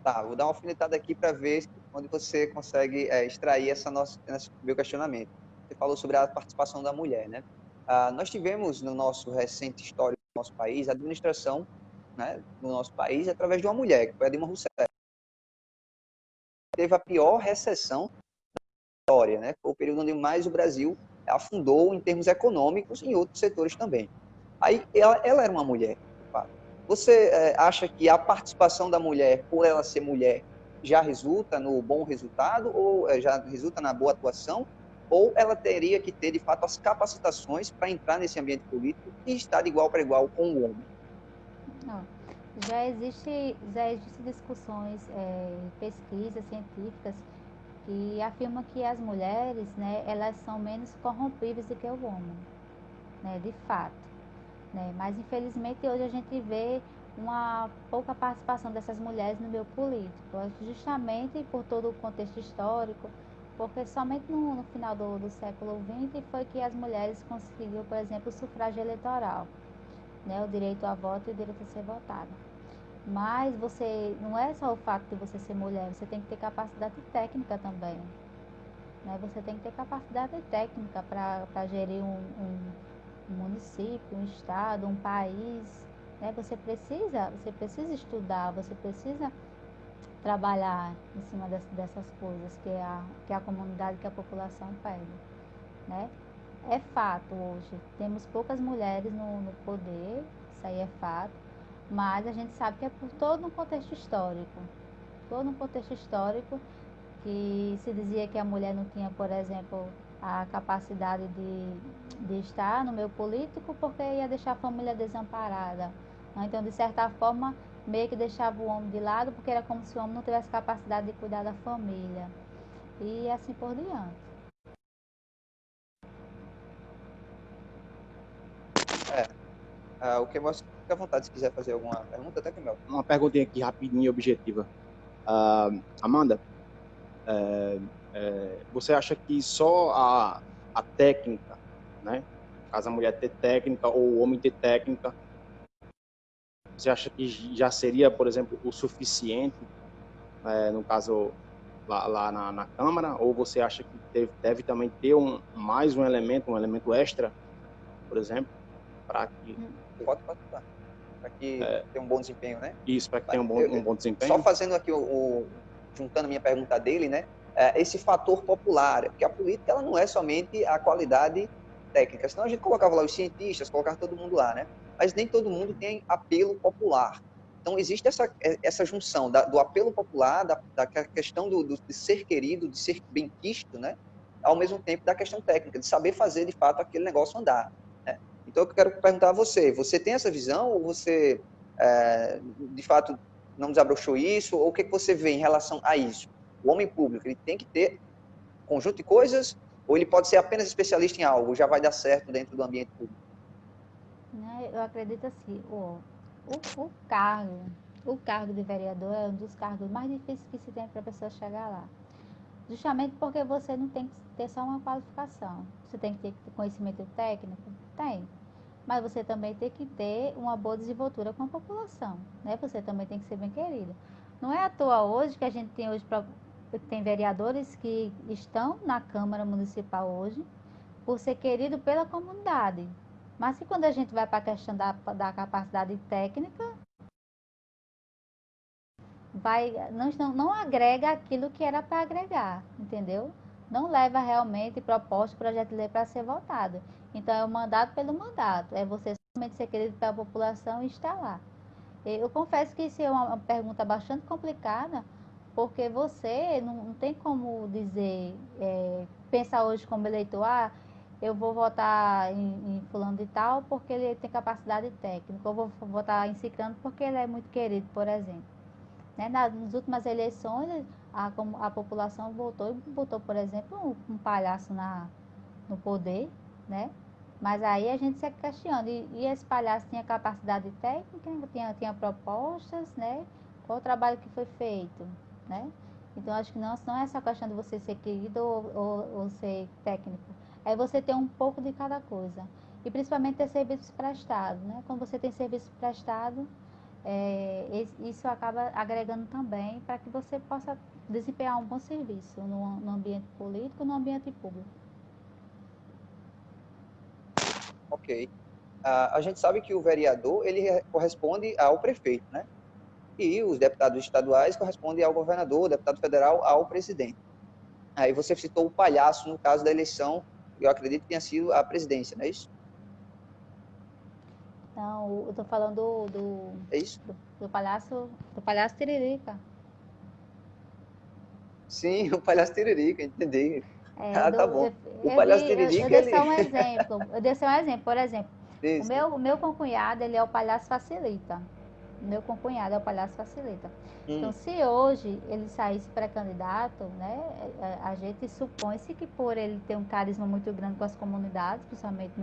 Tá, vou dar uma alfinetada aqui para ver onde você consegue extrair esse meu questionamento. Você falou sobre a participação da mulher, né? Nós tivemos no nosso recente histórico do nosso país a administração, né, no nosso país através de uma mulher, que foi a Dilma Rousseff. Teve a pior recessão da história, né? Foi o período onde mais o Brasil afundou em termos econômicos e em outros setores também. Aí ela era uma mulher, de fato. Você acha que a participação da mulher, por ela ser mulher, já resulta no bom resultado, ou já resulta na boa atuação, ou ela teria que ter, de fato, as capacitações para entrar nesse ambiente político e estar de igual para igual com o homem? Ó, já existe discussões, pesquisas científicas que afirmam que as mulheres, né, elas são menos corrompíveis do que o homem, né, de fato, né? Mas infelizmente hoje a gente vê uma pouca participação dessas mulheres no meio político, justamente por todo o contexto histórico, porque somente no final do século XX foi que as mulheres conseguiram, por exemplo, o sufrágio eleitoral, né, o direito a voto e o direito a ser votada. Mas você não é só o fato de você ser mulher, você tem que ter capacidade técnica também, né? Você tem que ter capacidade técnica para gerir um município, um estado, um país, né? Você precisa estudar, você precisa trabalhar em cima dessas coisas que a comunidade, que a população pede, né? É fato hoje, temos poucas mulheres no poder, isso aí é fato, mas a gente sabe que é por todo um contexto histórico que se dizia que a mulher não tinha, por exemplo, a capacidade de estar no meio político porque ia deixar a família desamparada. Então, de certa forma, meio que deixava o homem de lado porque era como se o homem não tivesse capacidade de cuidar da família. E assim por diante. O que você fica à vontade se quiser fazer alguma pergunta, até que meu. Uma perguntinha aqui rapidinha e objetiva. Amanda, você acha que só a técnica, né? Caso a mulher ter técnica ou o homem ter técnica, você acha que já seria, por exemplo, o suficiente, no caso lá na Câmara, ou você acha que deve também ter mais um elemento extra, por exemplo, para que... Pode participar. Para que tenha um bom desempenho, né? Isso, para que tenha um bom desempenho. Só fazendo aqui, juntando a minha pergunta dele, né? Esse fator popular, porque a política ela não é somente a qualidade técnica, senão a gente colocava lá os cientistas, colocava todo mundo lá, né? Mas nem todo mundo tem apelo popular. Então, existe essa junção do apelo popular, da questão de ser querido, de ser bem quisto, né? Ao mesmo tempo da questão técnica, de saber fazer, de fato, aquele negócio andar, né? Então, eu quero perguntar a você tem essa visão ou você, de fato, não desabrochou isso? Ou o que você vê em relação a isso? O homem público, ele tem que ter conjunto de coisas ou ele pode ser apenas especialista em algo, já vai dar certo dentro do ambiente público? Eu acredito assim, o cargo de vereador é um dos cargos mais difíceis que se tem para a pessoa chegar lá. Justamente porque você não tem que ter só uma qualificação. Você tem que ter conhecimento técnico? Tem. Mas você também tem que ter uma boa desenvoltura com a população, né? Você também tem que ser bem querido. Não é à toa hoje que a gente tem vereadores que estão na Câmara Municipal hoje por ser querido pela comunidade. Mas que quando a gente vai para a questão da capacidade técnica, não agrega aquilo que era para agregar, entendeu? Não leva realmente proposta, projeto de lei para ser votado. Então, é o mandato pelo mandato. É você somente ser querido pela população e estar lá. Eu confesso que isso é uma pergunta bastante complicada, porque você não tem como dizer, pensar hoje como eleitor, eu vou votar em fulano de tal porque ele tem capacidade técnica, ou vou votar em ciclano porque ele é muito querido, por exemplo. Né? Nas últimas eleições, a população votou e botou, por exemplo, um palhaço no poder, né? Mas aí a gente se questiona, e esse palhaço tinha capacidade técnica, tinha propostas, né? Qual o trabalho que foi feito, né? Então, acho que não é essa questão de você ser querido ou ser técnico. É você ter um pouco de cada coisa. E principalmente ter serviços prestados, né? Quando você tem serviço prestado, isso acaba agregando também para que você possa desempenhar um bom serviço no ambiente político, no ambiente público. Ok. A gente sabe que o vereador, ele corresponde ao prefeito, né? E os deputados estaduais correspondem ao governador, o deputado federal ao presidente. Aí você citou o palhaço no caso da eleição, eu acredito que tenha sido a presidência, não é isso? Então, eu estou falando É isso? do palhaço Tiririca. Sim, o palhaço Tiririca, entendi. Eu, Tá dou, bom. eu, O eu, palhaço vi, eu Tiririca, dei ele... só um exemplo. Por exemplo, o Sim. meu concunhado, ele é o palhaço Facilita. O meu concunhado é o palhaço Facilita. Então, se hoje ele saísse pré-candidato, né, a gente supõe-se que por ele ter um carisma muito grande com as comunidades, principalmente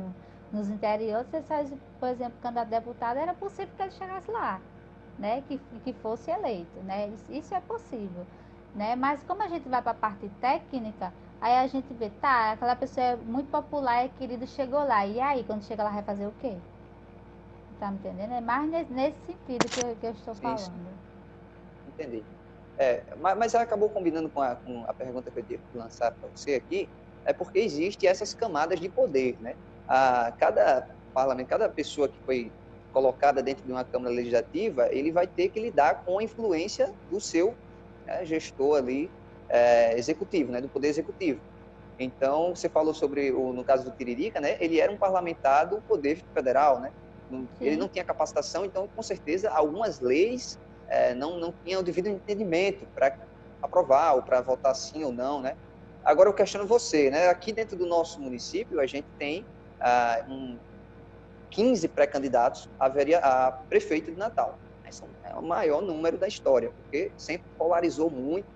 nos interiores, se ele saísse, por exemplo, candidato a deputado, era possível que ele chegasse lá, né, que fosse eleito, né, isso é possível, né, mas como a gente vai para a parte técnica, aí a gente vê, tá, aquela pessoa é muito popular, é querida, chegou lá, e aí, quando chega lá, vai fazer o quê? Tá me entendendo? É mais nesse sentido que eu estou falando. Entendi. Mas ela acabou combinando com a pergunta que eu tive que lançar para você aqui, é porque existe essas camadas de poder, né? cada parlamento, cada pessoa que foi colocada dentro de uma Câmara Legislativa, ele vai ter que lidar com a influência do seu gestor ali, executivo, né, do Poder Executivo. Então, você falou sobre, no caso do Tiririca, né, ele era um parlamentar do Poder Federal, né? Ele não tinha capacitação, então, com certeza, algumas leis não tinham o devido entendimento para aprovar ou para votar sim ou não, né? Agora, eu questiono você, né? Aqui dentro do nosso município, a gente tem 15 pré-candidatos a prefeito de Natal. É o maior número da história, porque sempre polarizou muito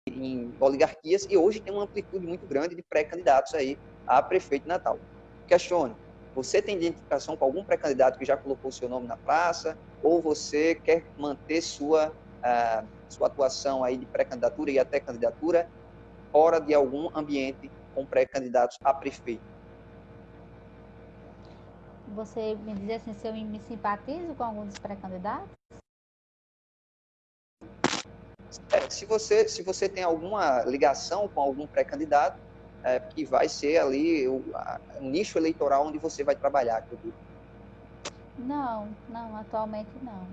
em oligarquias, e hoje tem uma amplitude muito grande de pré-candidatos aí a prefeito de Natal. Questiono, você tem identificação com algum pré-candidato que já colocou o seu nome na praça, ou você quer manter sua atuação aí de pré-candidatura e até candidatura fora de algum ambiente com pré-candidatos a prefeito? Você me diz assim, se eu me simpatizo com algum dos pré-candidatos? Se você tem alguma ligação com algum pré-candidato, que vai ser ali o nicho eleitoral onde você vai trabalhar, que eu digo. Não, atualmente não.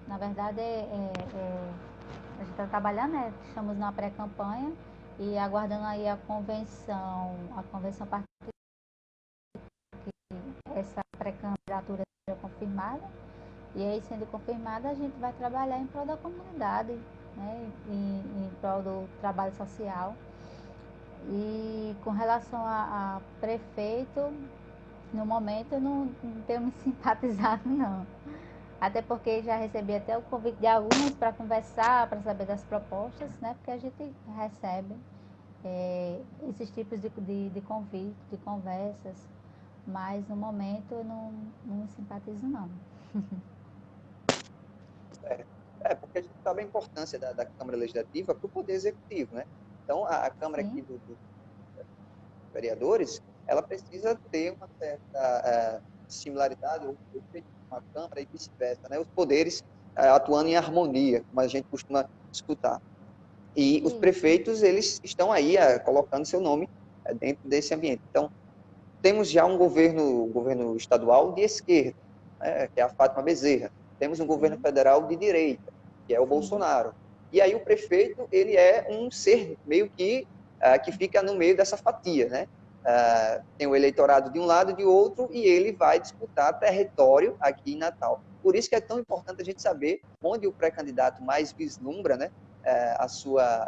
Na verdade, a gente está trabalhando, né? Estamos na pré-campanha e aguardando aí a convenção partidária, que essa pré-candidatura seja confirmada. E aí, sendo confirmada, a gente vai trabalhar em prol da comunidade, né? Em prol do trabalho social. E com relação a prefeito, no momento eu não tenho me simpatizado, não. Até porque já recebi até o convite de alguns para conversar, para saber das propostas, né? Porque a gente recebe esses tipos de convite, de conversas, mas no momento eu não me simpatizo, não. Porque a gente sabe a importância da Câmara Legislativa para o Poder Executivo, né? Então, a Câmara Sim. aqui dos vereadores, ela precisa ter uma certa similaridade ou efeito com a Câmara e vice-versa, né? Os poderes atuando em harmonia, como a gente costuma escutar. E os prefeitos, eles estão aí colocando seu nome dentro desse ambiente. Então, temos já um governo estadual de esquerda, né, que é a Fátima Bezerra. Temos um governo federal de direita, que é o Bolsonaro. E aí o prefeito, ele é um ser meio que fica no meio dessa fatia, né? Tem o eleitorado de um lado e de outro, e ele vai disputar território aqui em Natal. Por isso que é tão importante a gente saber onde o pré-candidato mais vislumbra, né,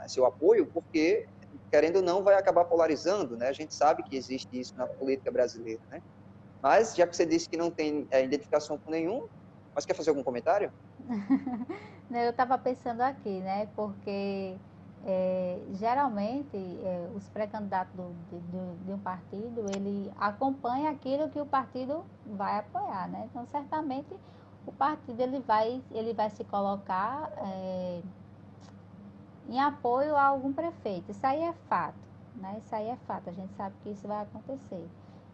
seu apoio, porque, querendo ou não, vai acabar polarizando, né? A gente sabe que existe isso na política brasileira, né? Mas, já que você disse que não tem identificação com nenhum, mas quer fazer algum comentário? Eu estava pensando aqui, né? Porque geralmente os pré-candidatos de um partido, ele acompanha aquilo que o partido vai apoiar, né? Então, certamente, o partido ele vai se colocar em apoio a algum prefeito. Isso aí é fato, né? Isso aí é fato, a gente sabe que isso vai acontecer.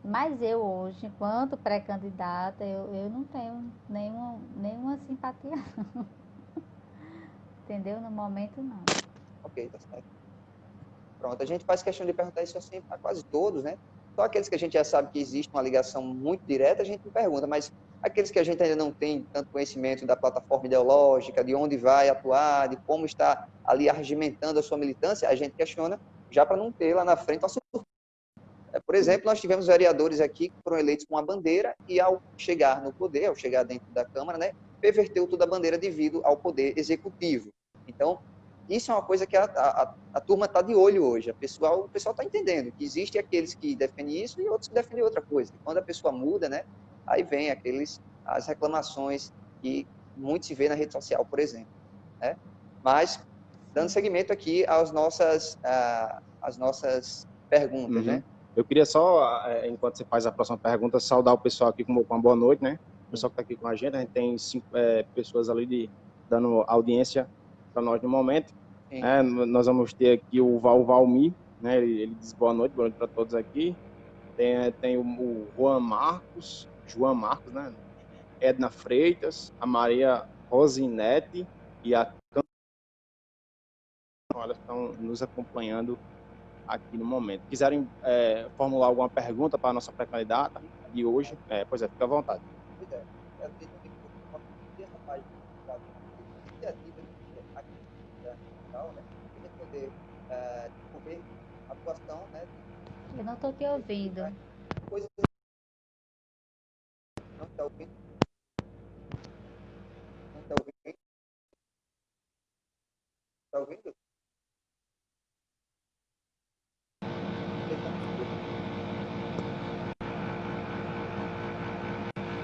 Mas eu hoje, enquanto pré-candidata, eu não tenho nenhuma simpatia, entendeu? No momento, não. Ok, tá certo. Pronto, a gente faz questão de perguntar isso assim a quase todos, né? Só aqueles que a gente já sabe que existe uma ligação muito direta, a gente não pergunta, mas aqueles que a gente ainda não tem tanto conhecimento da plataforma ideológica, de onde vai atuar, de como está ali argimentando a sua militância, a gente questiona já para não ter lá na frente uma surpresa. Por exemplo, nós tivemos vereadores aqui que foram eleitos com a bandeira e, ao chegar no poder, ao chegar dentro da Câmara, né, perverteu toda a bandeira devido ao poder executivo. Então, isso é uma coisa que a turma está de olho hoje. O pessoal está entendendo que existe aqueles que defendem isso e outros que defendem outra coisa. E quando a pessoa muda, né, aí vem as reclamações que muito se vê na rede social, por exemplo. Né? Mas, dando seguimento aqui às nossas perguntas, né? Eu queria só, enquanto você faz a próxima pergunta, saudar o pessoal aqui com uma boa noite, né? O pessoal que está aqui com a gente tem 5 pessoas ali dando audiência para nós no momento. Nós vamos ter aqui o Valmir, né? Ele diz boa noite para todos aqui. Tem o João Marcos, né? Edna Freitas, a Maria Rosinete e a Câmara, estão nos acompanhando aqui no momento. Quiserem formular alguma pergunta para a nossa pré-candidata de hoje, pois é, fica à vontade. Pois é, eu acredito que essa página iniciativa aqui da né, para poder desenvolver a atuação, né? Eu não estou te ouvindo. Coisas não está ouvindo, não está ouvindo, está ouvindo?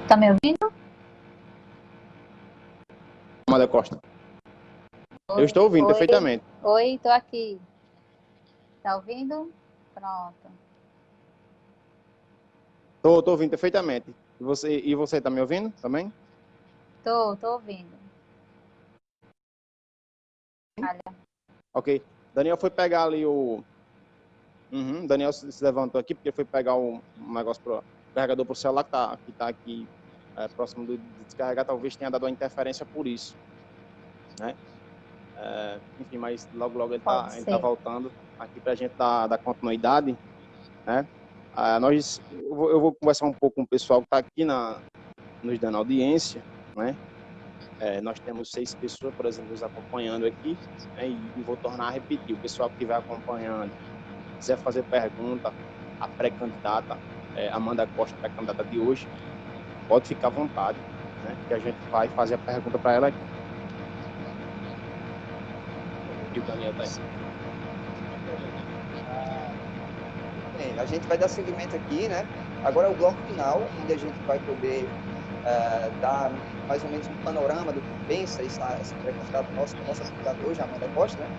Tá me ouvindo? Amanda Costa. Eu estou ouvindo perfeitamente. Oi, estou aqui. Tá ouvindo? Pronto. Estou ouvindo perfeitamente. E você está me ouvindo também? Tô ouvindo. Ok. Daniel foi pegar ali o... Daniel se levantou aqui porque foi pegar um negócio pro carregador para o celular que tá aqui próximo do descarregar. Talvez tenha dado uma interferência por isso, né? Enfim, mas logo ele tá voltando aqui para a gente dar continuidade, né? Eu vou conversar um pouco com o pessoal que está aqui nos dando audiência, né? Nós temos 6 pessoas, por exemplo, nos acompanhando aqui, né? E vou tornar a repetir. O pessoal que estiver acompanhando, quiser fazer pergunta à pré-candidata, Amanda Costa, pré-candidata de hoje, pode ficar à vontade, né? Que a gente vai fazer a pergunta para ela aqui. E o Daniel está aí. A gente vai dar seguimento aqui, né? Agora é o bloco final, onde a gente vai poder dar mais ou menos um panorama do que pensa essa pré-candidata nossa candidata hoje, a Amanda Costa, né?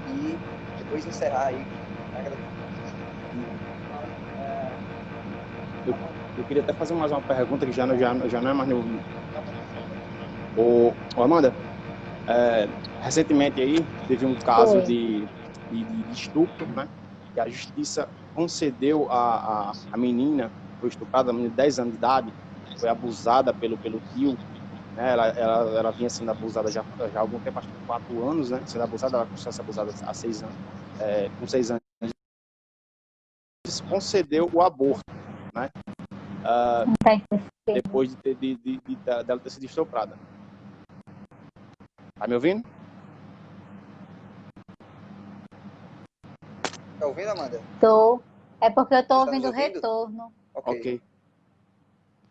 E depois encerrar aí. Eu queria até fazer mais uma pergunta que já não é mais no... Amanda, recentemente aí teve um caso de estupro, né? Que a justiça concedeu a menina, foi estuprada, a menina de 10 anos de idade, foi abusada pelo tio, né? Ela vinha sendo abusada já há algum tempo, acho que 4 anos, né? Sendo abusada, ela começou a ser abusada há 6 anos, com 6 anos. Concedeu o aborto, né? Depois dela ter sido estuprada. Tá me ouvindo? Tá ouvindo, Amanda? Tô. É porque eu tô ouvindo o retorno. Ok.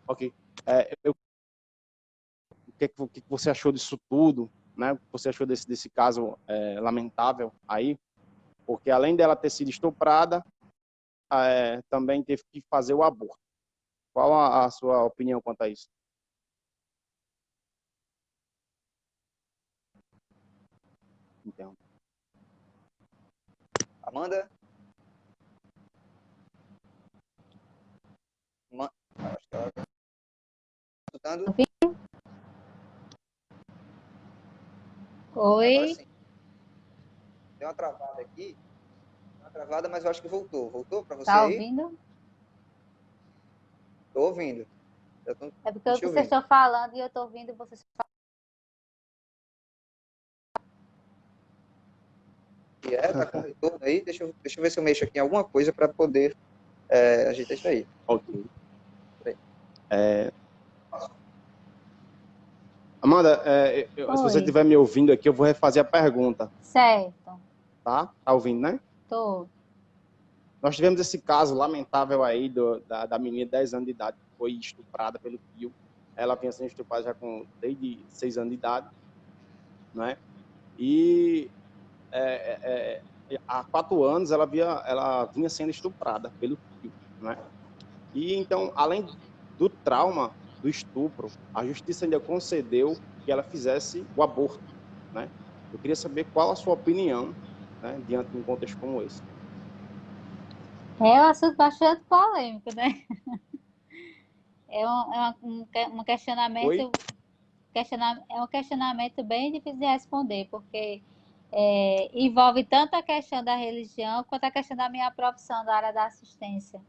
O que você achou disso tudo, né? O que você achou desse caso lamentável aí? Porque além dela ter sido estuprada, também teve que fazer o aborto. Qual a sua opinião quanto a isso? Então. Amanda? Acho que ela está escutando. Oi? Agora sim. Deu uma travada aqui. Uma travada, mas eu acho que voltou. Voltou para você tá aí? Ouvindo? Tô ouvindo. É porque vocês estão falando e eu tô ouvindo vocês falando. Tá com retorno aí. Deixa eu ver se eu mexo aqui em alguma coisa para poder ajeitar isso aí. Ok. Amanda, se você estiver me ouvindo aqui, eu vou refazer a pergunta. Certo. Tá? Tá ouvindo, né? Tô. Nós tivemos esse caso lamentável aí da menina de 10 anos de idade que foi estuprada pelo tio. Ela vinha sendo estuprada já desde 6 anos de idade, né? E há 4 anos ela vinha sendo estuprada pelo tio, né? E então, além do trauma do estupro, a justiça ainda concedeu que ela fizesse o aborto, né? Eu queria saber qual a sua opinião, né, diante de um contexto como esse. É um assunto bastante polêmico, né? É um questionamento, é um questionamento bem difícil de responder, porque envolve tanto a questão da religião quanto a questão da minha profissão da área da assistência.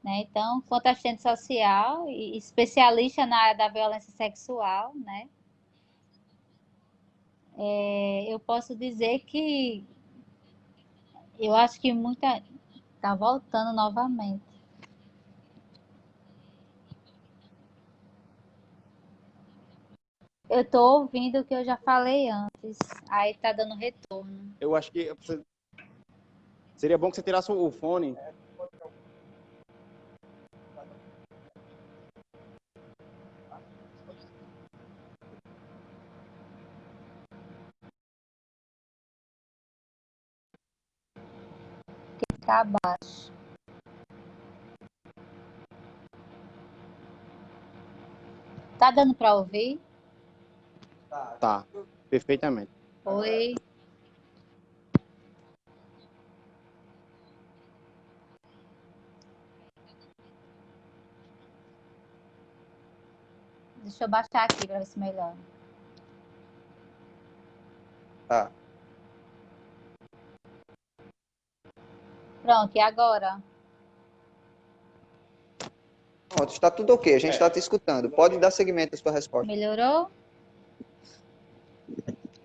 Né? Então, quanto assistente social e especialista na área da violência sexual, né? Eu posso dizer que Eu acho que muita. Tá voltando novamente. Eu tô ouvindo o que eu já falei antes. Aí tá dando retorno. Eu acho que seria bom que você tirasse o fone. Tá abaixo. Tá dando pra ouvir? Tá, perfeitamente. Oi. Deixa eu baixar aqui pra ver se melhora. Tá. Pronto, e agora? Pronto, está tudo ok, a gente está te escutando. Pode dar seguimento à sua resposta. Melhorou?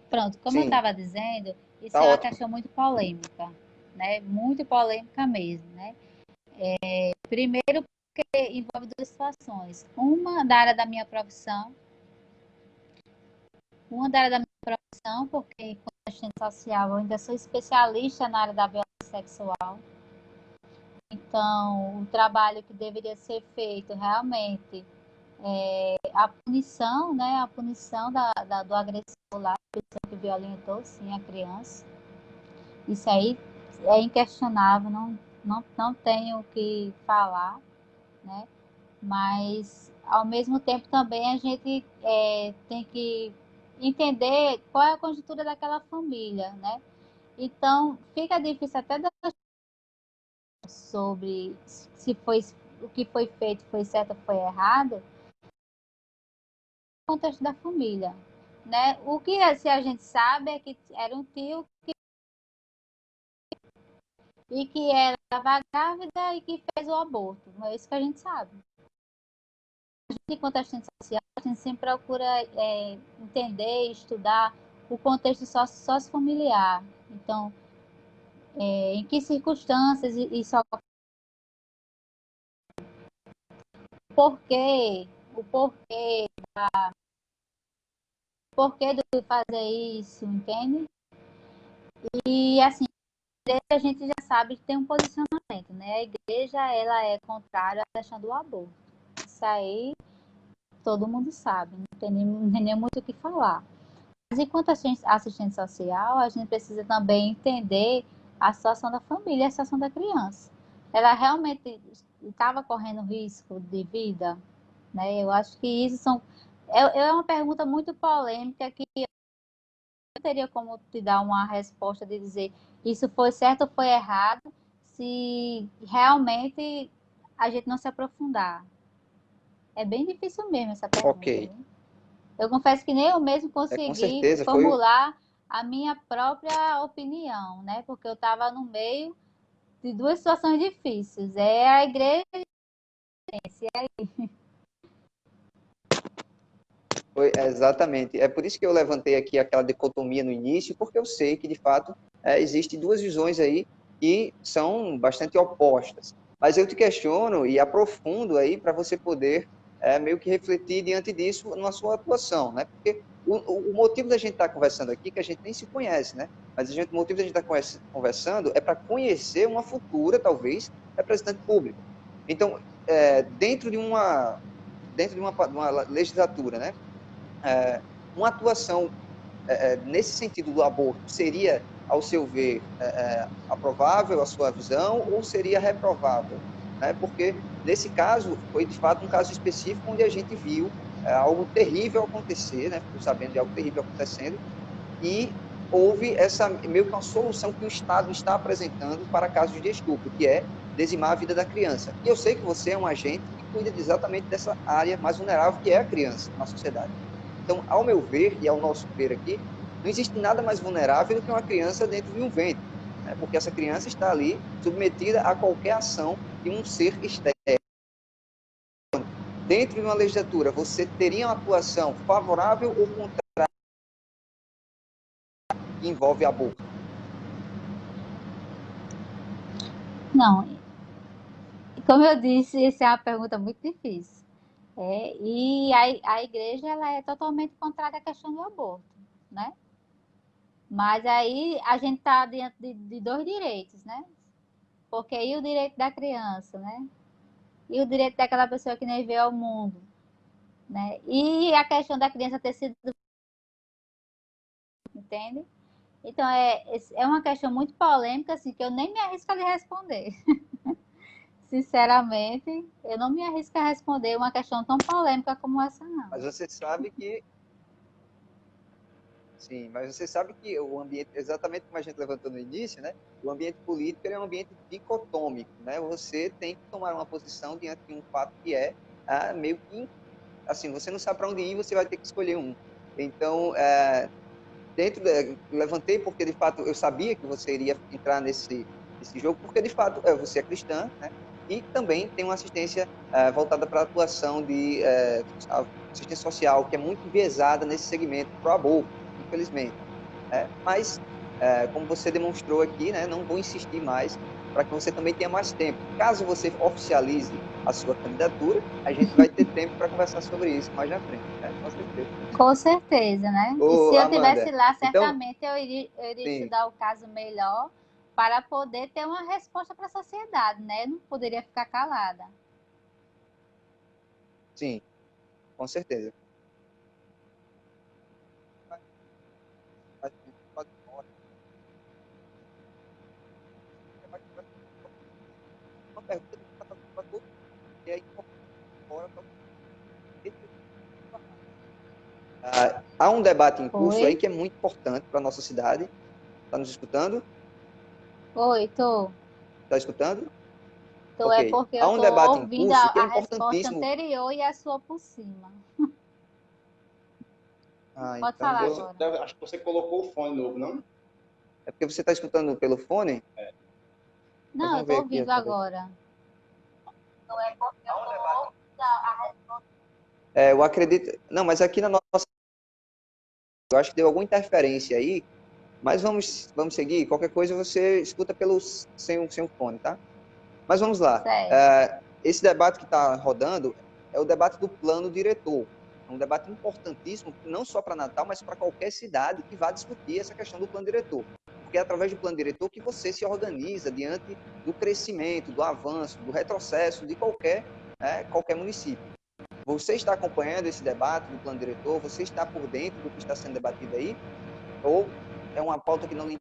Pronto, como eu Sim, estava dizendo, isso tá é uma ótimo. questão muito polêmica, né? Muito polêmica mesmo, né? Primeiro porque envolve duas situações. Uma da área da minha profissão, porque como assistente social eu ainda sou especialista na área da violência sexual. Então, o trabalho que deveria ser feito realmente a punição, né? A punição do agressor lá, a pessoa que violentou, sim, a criança. Isso aí é inquestionável, não tenho o que falar, né? Mas, ao mesmo tempo, também a gente tem que entender qual é a conjuntura daquela família, né? Então, fica difícil até dar sobre se foi o que foi feito foi certo ou foi errado, no contexto da família, né? O que se a gente sabe é que era um tio e que ela estava grávida e que fez o aborto. É isso que a gente sabe. Enquanto assistente social, a gente sempre procura entender, estudar o contexto sociofamiliar. Então, em que circunstâncias isso ocorre, o porquê do fazer isso, entende? E assim, a gente já sabe que tem um posicionamento, né? A igreja, ela é contrária à questão do aborto. Isso aí todo mundo sabe, não tem nem muito o que falar. Mas enquanto assistente social, a gente precisa também entender a situação da família, a situação da criança. Ela realmente estava correndo risco de vida, né? Eu acho que é uma pergunta muito polêmica que eu não teria como te dar uma resposta de dizer isso foi certo ou foi errado, se realmente a gente não se aprofundar. É bem difícil mesmo essa Ok. pergunta, né? Eu confesso que nem eu mesmo Com consegui certeza, formular a minha própria opinião, né? Porque eu estava no meio de duas situações difíceis. É a igreja e aí. exatamente. É por isso que eu levantei aqui aquela dicotomia no início, porque eu sei que, de fato, existem duas visões aí que são bastante opostas. Mas eu te questiono e aprofundo aí para você poder meio que refletir diante disso na sua atuação, né? Porque o motivo da gente estar conversando aqui, que a gente nem se conhece, né? Mas o motivo da gente estar conversando é para conhecer uma futura, talvez, representante pública. Então, dentro de uma legislatura, né? Uma atuação nesse sentido do aborto seria, ao seu ver, aprovável a sua visão ou seria reprovável? Né? Porque, nesse caso, foi de fato um caso específico onde a gente viu algo terrível acontecer, né? Ficou sabendo de algo terrível acontecendo, e houve essa meio que uma solução que o Estado está apresentando para casos de estupro, que é dizimar a vida da criança. E eu sei que você é um agente que cuida exatamente dessa área mais vulnerável, que é a criança na sociedade. Então, ao meu ver, e ao nosso ver aqui, não existe nada mais vulnerável do que uma criança dentro de um ventre, né? Porque essa criança está ali submetida a qualquer ação de um ser externo. Dentro de uma legislatura, você teria uma atuação favorável ou contrária que envolve aborto? Não, como eu disse, essa é uma pergunta muito difícil. E a igreja ela é totalmente contrária à questão do aborto, né? Mas aí a gente está diante de dois direitos, né? Porque aí o direito da criança, né? E o direito daquela pessoa que nem veio ao mundo, né? E a questão da criança ter sido, entende? Então é uma questão muito polêmica, assim, que eu nem me arrisco a lhe responder. Sinceramente, eu não me arrisco a responder uma questão tão polêmica como essa, não. Mas você sabe que sim, mas você sabe que o ambiente, exatamente como a gente levantou no início, né? O ambiente político é um ambiente dicotômico, né? Você tem que tomar uma posição diante de um fato que é meio que assim, você não sabe para onde ir, você vai ter que escolher um. Então, levantei porque de fato eu sabia que você iria entrar nesse jogo, porque de fato você é cristã, né? E também tem uma assistência voltada para a atuação de assistência social, que é muito enviesada nesse segmento pro aborto, infelizmente. Mas, como você demonstrou aqui, né, não vou insistir mais para que você também tenha mais tempo. Caso você oficialize a sua candidatura, a gente vai ter tempo para conversar sobre isso mais na frente, né? Com certeza. Com certeza, né? E se Ô, eu tivesse Amanda, lá, então, certamente eu iria sim, estudar o caso melhor para poder ter uma resposta para a sociedade, né? Eu não poderia ficar calada. sim, com certeza. Uma pergunta que está fazendo para todo mundo, que é importante agora para há um debate em curso aí Oi? que é muito importante para a nossa cidade. Está nos escutando? Oi, tô. Está escutando? Tô é Ok. porque Há eu um tô debate em ouvindo curso que é a resposta importantíssimo. anterior e a sua por cima. Pode Então falar vou. agora. Acho que você colocou o fone novo, não? É porque você está escutando pelo fone? Mas Não, eu vamos tô ver aqui ouvindo através. agora. Eu acredito. Não, mas aqui na nossa. Eu acho que deu alguma interferência aí, mas vamos seguir. Qualquer coisa você escuta sem o fone, tá? Mas vamos lá. Certo. Esse debate que está rodando é o debate do plano diretor. É um debate importantíssimo, não só para Natal, mas para qualquer cidade que vá discutir essa questão do plano diretor. Porque é através do plano diretor que você se organiza diante do crescimento, do avanço, do retrocesso de qualquer município. Você está acompanhando esse debate do plano diretor? Você está por dentro do que está sendo debatido aí? Ou é uma pauta que não lhe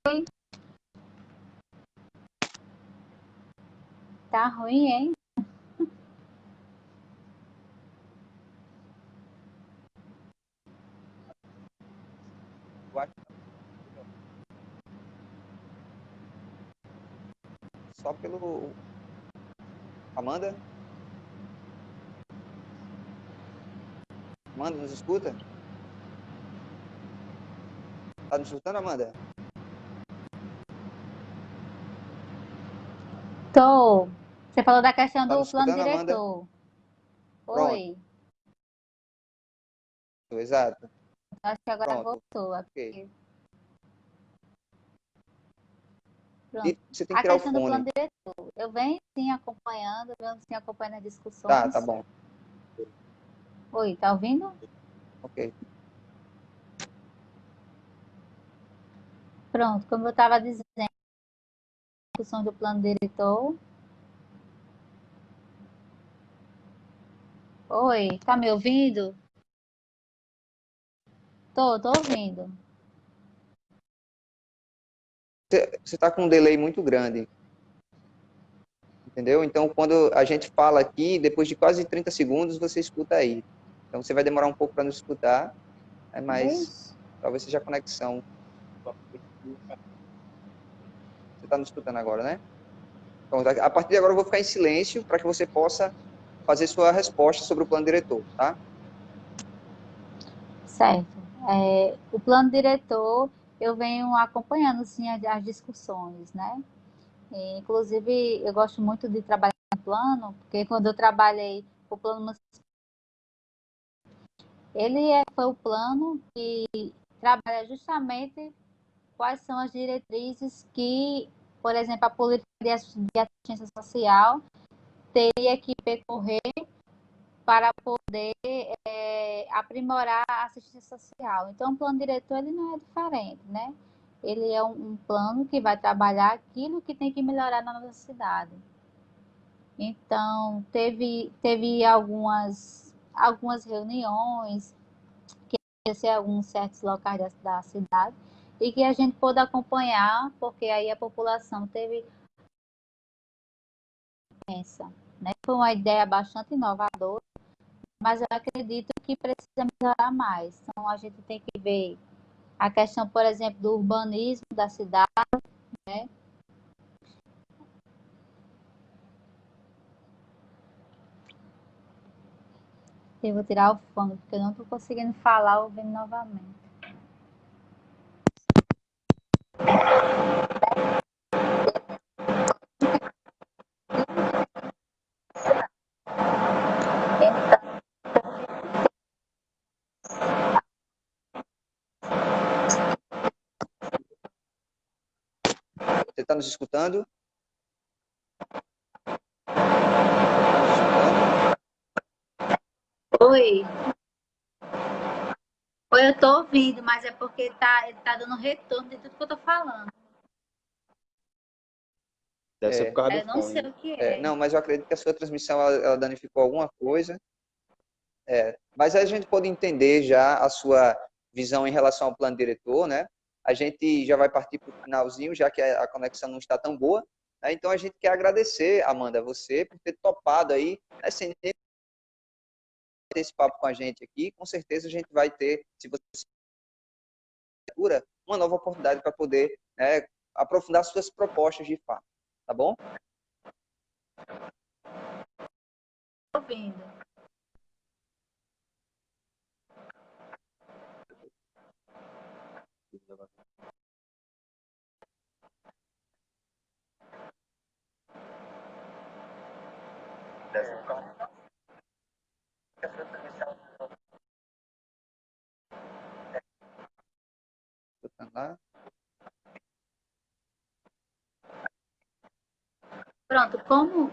Oi? Tá ruim, hein? interessa? Só pelo. Amanda? Amanda, nos escuta? Tá nos escutando, Amanda? Tô. Você falou da questão Tá do nos plano escutando, Amanda? diretor. Pronto, Oi. exato. Acho que agora Pronto. voltou Ok. aqui. Pronto. E você tem que A tirar o questão do fone. plano diretor. Eu venho sim acompanhando, as Tá discussões. bom. Oi, tá ouvindo? Ok. Pronto, como eu estava dizendo, a discussão do plano diretor. Oi, tá me ouvindo? Tô ouvindo. Você tá com um delay muito grande, entendeu? Então, quando a gente fala aqui, depois de quase 30 segundos, você escuta aí. Então, você vai demorar um pouco para nos escutar, mas Vixe. talvez seja a conexão. Você está nos escutando agora, né? Então, a partir de agora, eu vou ficar em silêncio para que você possa fazer sua resposta sobre o plano diretor, tá? Certo. O plano diretor, eu venho acompanhando sim as discussões, né? Inclusive, eu gosto muito de trabalhar no plano, porque quando eu trabalhei o plano Foi o plano que trabalha justamente quais são as diretrizes que, por exemplo, a política de assistência social teria que percorrer para poder aprimorar a assistência social. Então, o plano diretor ele não é diferente, né? Ele é um plano que vai trabalhar aquilo que tem que melhorar na nossa cidade. Então, teve algumas reuniões que aconteceram em alguns certos locais da cidade e que a gente pôde acompanhar, porque aí a população teve essa, né? Foi uma ideia bastante inovadora, mas eu acredito que precisa melhorar mais. Então, a gente tem que ver a questão, por exemplo, do urbanismo da cidade, né? Eu vou tirar o fone, porque eu não estou conseguindo falar ouvindo novamente. Você está nos escutando? Oi. Oi, eu tô ouvindo, mas é porque ele tá dando retorno de tudo que eu tô falando. Deve ser por causa Eu do não sei fone. o que é. Não, mas eu acredito que a sua transmissão ela danificou alguma coisa. Mas a gente pode entender já a sua visão em relação ao plano diretor, né? A gente já vai partir para o finalzinho, já que a conexão não está tão boa, né? Então a gente quer agradecer, Amanda, você por ter topado aí, né? Sem ter esse papo com a gente aqui. Com certeza a gente vai ter, se você procura, uma nova oportunidade para poder, né, aprofundar suas propostas de fato, tá bom? Tô ouvindo. Lá. Pronto, como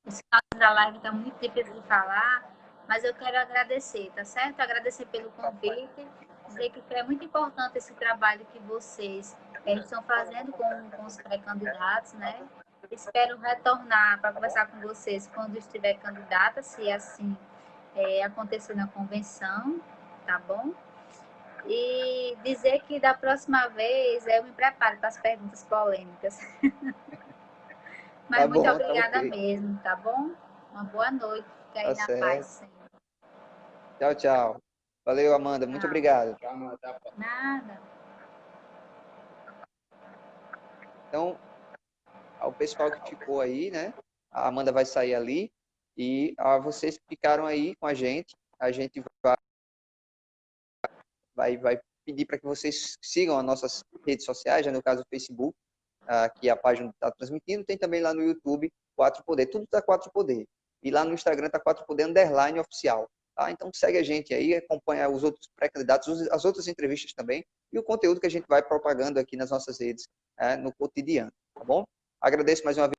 os casos da live está muito difícil de falar, mas eu quero agradecer, tá certo? Agradecer pelo convite, dizer que é muito importante esse trabalho que vocês estão fazendo com os pré-candidatos, né? Espero retornar para conversar com vocês quando estiver candidata, se assim acontecer na convenção, tá bom? E dizer que da próxima vez eu me preparo para as perguntas polêmicas. Mas Tá muito bom, tá obrigada ok. mesmo, tá bom? Uma boa noite. Fica aí Tá na paz, certo. sempre. Tchau, tchau. Valeu, Amanda. Muito Tchau. obrigado. Nada. Então, ao pessoal que ficou aí, né? A Amanda vai sair ali e vocês ficaram aí com a gente vai pedir para que vocês sigam as nossas redes sociais, já no caso o Facebook, que a página está transmitindo, tem também lá no YouTube 4 Poder, tudo está 4 Poder. E lá no Instagram está 4 Poder _ oficial. Tá? Então segue a gente aí, acompanha os outros pré-candidatos, as outras entrevistas também, e o conteúdo que a gente vai propagando aqui nas nossas redes no cotidiano, tá bom? Agradeço mais uma vez